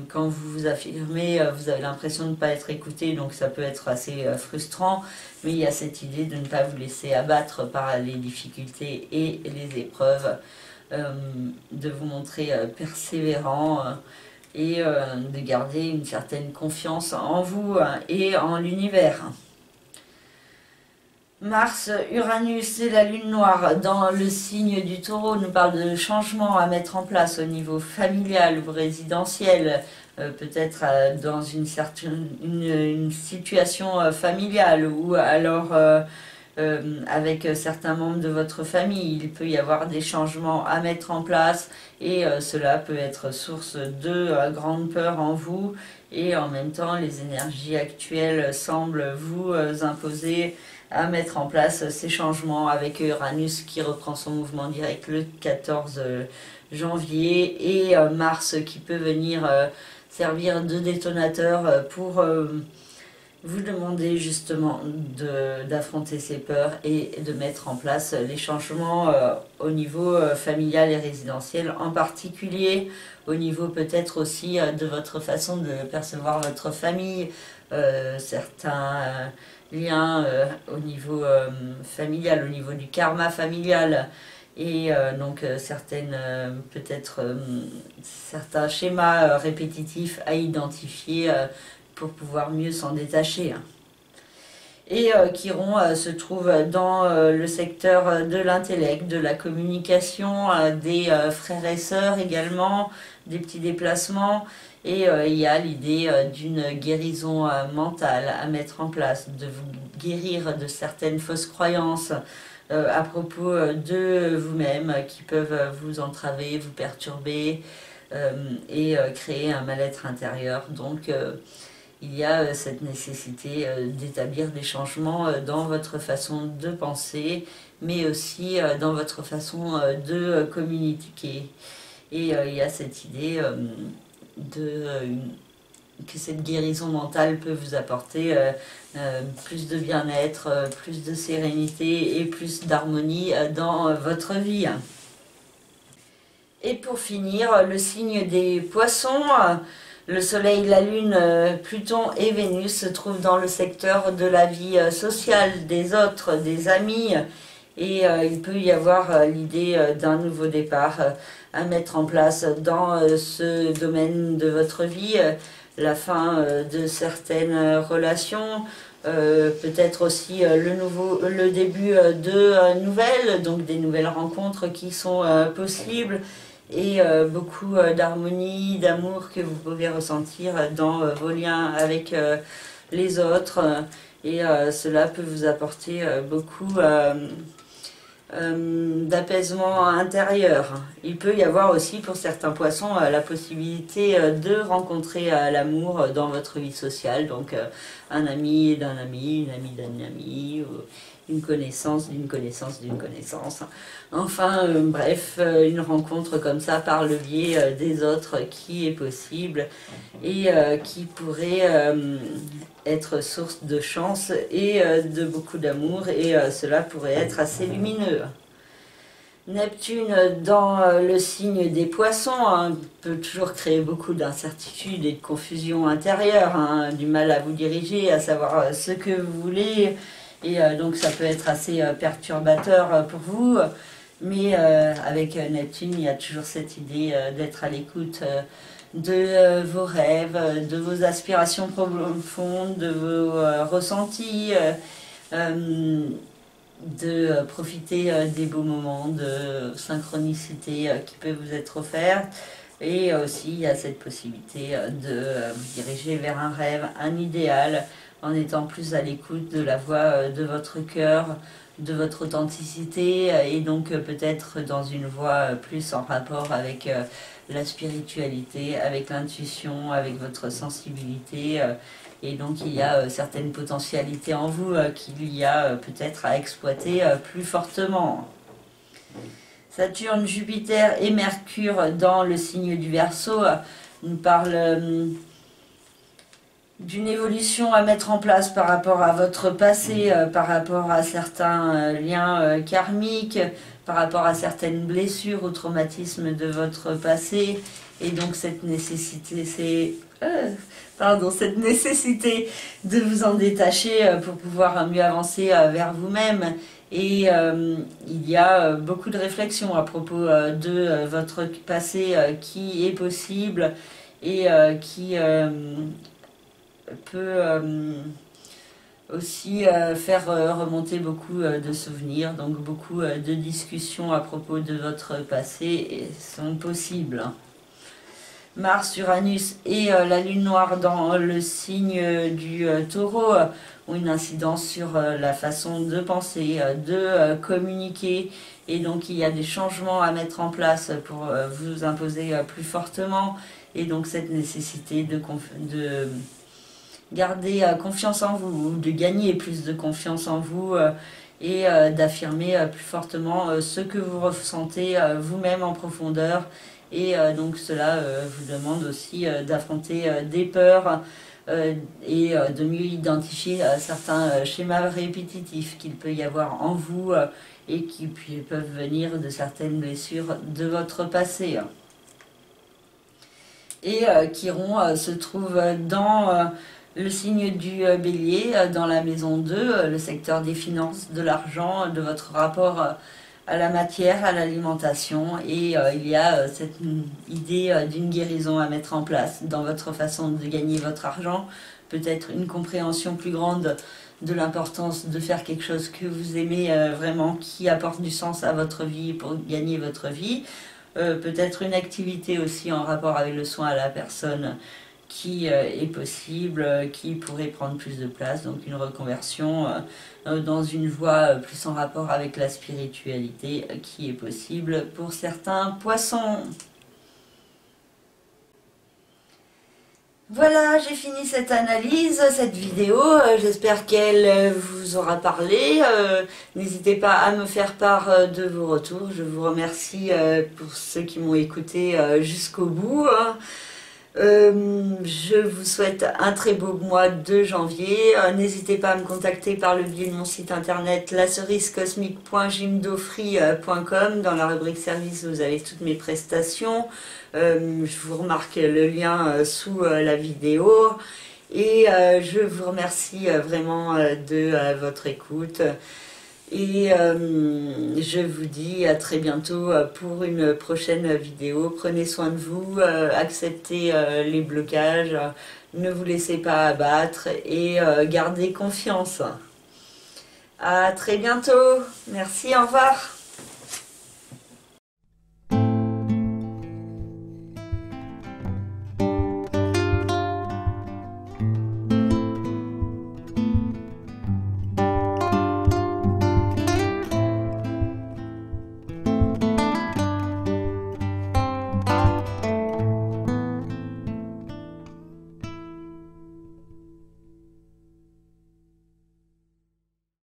Quand vous vous affirmez, vous avez l'impression de ne pas être écouté, donc ça peut être assez frustrant, mais il y a cette idée de ne pas vous laisser abattre par les difficultés et les épreuves, de vous montrer persévérant et de garder une certaine confiance en vous et en l'univers. Mars, Uranus et la Lune Noire dans le signe du Taureau nous parlent de changements à mettre en place au niveau familial ou résidentiel, peut-être dans une situation familiale, ou alors avec certains membres de votre famille. Il peut y avoir des changements à mettre en place, et cela peut être source de grande peur en vous, et en même temps les énergies actuelles semblent vous imposer à mettre en place ces changements, avec Uranus qui reprend son mouvement direct le 14 janvier et Mars qui peut venir servir de détonateur pour vous demander justement d'affronter ces peurs et de mettre en place les changements au niveau familial et résidentiel, en particulier au niveau peut-être aussi de votre façon de percevoir votre famille, certains liens au niveau familial, au niveau du karma familial, et donc peut-être certains schémas répétitifs à identifier pour pouvoir mieux s'en détacher. Et Chiron se trouve dans le secteur de l'intellect, de la communication, des frères et sœurs également, des petits déplacements. Et il y a l'idée d'une guérison mentale à mettre en place, de vous guérir de certaines fausses croyances à propos de vous-même, qui peuvent vous entraver, vous perturber et créer un mal-être intérieur. Donc il y a cette nécessité d'établir des changements dans votre façon de penser, mais aussi dans votre façon de communiquer. Et il y a cette idée que cette guérison mentale peut vous apporter plus de bien-être, plus de sérénité et plus d'harmonie dans votre vie. Et pour finir, le signe des Poissons, le Soleil, la Lune, Pluton et Vénus se trouvent dans le secteur de la vie sociale, des autres, des amis, Et il peut y avoir l'idée d'un nouveau départ à mettre en place dans ce domaine de votre vie, la fin de certaines relations, peut-être aussi le début de nouvelles, donc des nouvelles rencontres qui sont possibles, et beaucoup d'harmonie, d'amour que vous pouvez ressentir dans vos liens avec les autres, et cela peut vous apporter beaucoup d'apaisement intérieur. Il peut y avoir aussi pour certains poissons la possibilité de rencontrer l'amour dans votre vie sociale, donc un ami d'un ami, une amie d'un ami, ou une connaissance d'une connaissance d'une connaissance. Enfin, bref, une rencontre comme ça par le biais des autres qui est possible et qui pourrait être source de chance et de beaucoup d'amour, et cela pourrait être assez lumineux. Neptune dans le signe des poissons peut toujours créer beaucoup d'incertitudes et de confusion intérieure, du mal à vous diriger, à savoir ce que vous voulez, et donc ça peut être assez perturbateur pour vous, mais avec Neptune il y a toujours cette idée d'être à l'écoute de vos rêves, de vos aspirations profondes, de vos ressentis, de profiter des beaux moments de synchronicité qui peuvent vous être offerts. Et aussi il y a cette possibilité de vous diriger vers un rêve, un idéal, en étant plus à l'écoute de la voix de votre cœur, de votre authenticité, et donc peut-être dans une voie plus en rapport avec la spiritualité, avec l'intuition, avec votre sensibilité. Et donc il y a certaines potentialités en vous qu'il y a peut-être à exploiter plus fortement. Saturne, Jupiter et Mercure dans le signe du Verseau nous parlent d'une évolution à mettre en place par rapport à votre passé, par rapport à certains liens karmiques, par rapport à certaines blessures ou traumatismes de votre passé. Et donc cette nécessité, cette nécessité de vous en détacher pour pouvoir mieux avancer vers vous-même. Et il y a beaucoup de réflexions à propos de votre passé qui est possible et qui peut aussi faire remonter beaucoup de souvenirs, donc beaucoup de discussions à propos de votre passé sont possibles. Mars, Uranus et la lune noire dans le signe du taureau ont une incidence sur la façon de penser, de communiquer, et donc il y a des changements à mettre en place pour vous imposer plus fortement, et donc cette nécessité de garder confiance en vous, de gagner plus de confiance en vous et d'affirmer plus fortement ce que vous ressentez vous-même en profondeur. Et donc cela vous demande aussi d'affronter des peurs et de mieux identifier certains schémas répétitifs qu'il peut y avoir en vous et qui peuvent venir de certaines blessures de votre passé. Et Chiron se trouve dans le signe du Bélier, dans la maison 2, le secteur des finances, de l'argent, de votre rapport à la matière, à l'alimentation, et il y a cette idée d'une guérison à mettre en place dans votre façon de gagner votre argent, peut-être une compréhension plus grande de l'importance de faire quelque chose que vous aimez vraiment, qui apporte du sens à votre vie pour gagner votre vie, peut-être une activité aussi en rapport avec le soin à la personne qui est possible, qui pourrait prendre plus de place, donc une reconversion dans une voie plus en rapport avec la spiritualité qui est possible pour certains poissons. Voilà, j'ai fini cette analyse, cette vidéo, j'espère qu'elle vous aura parlé. N'hésitez pas à me faire part de vos retours, je vous remercie pour ceux qui m'ont écouté jusqu'au bout. Je vous souhaite un très beau mois de janvier. N'hésitez pas à me contacter par le biais de mon site internet lacerisecosmique.jimdofree.com. Dans la rubrique service, vous avez toutes mes prestations. Je vous remarque le lien sous la vidéo. Et je vous remercie vraiment de votre écoute. Et je vous dis à très bientôt pour une prochaine vidéo. Prenez soin de vous, acceptez les blocages, ne vous laissez pas abattre et gardez confiance. À très bientôt. Merci, au revoir.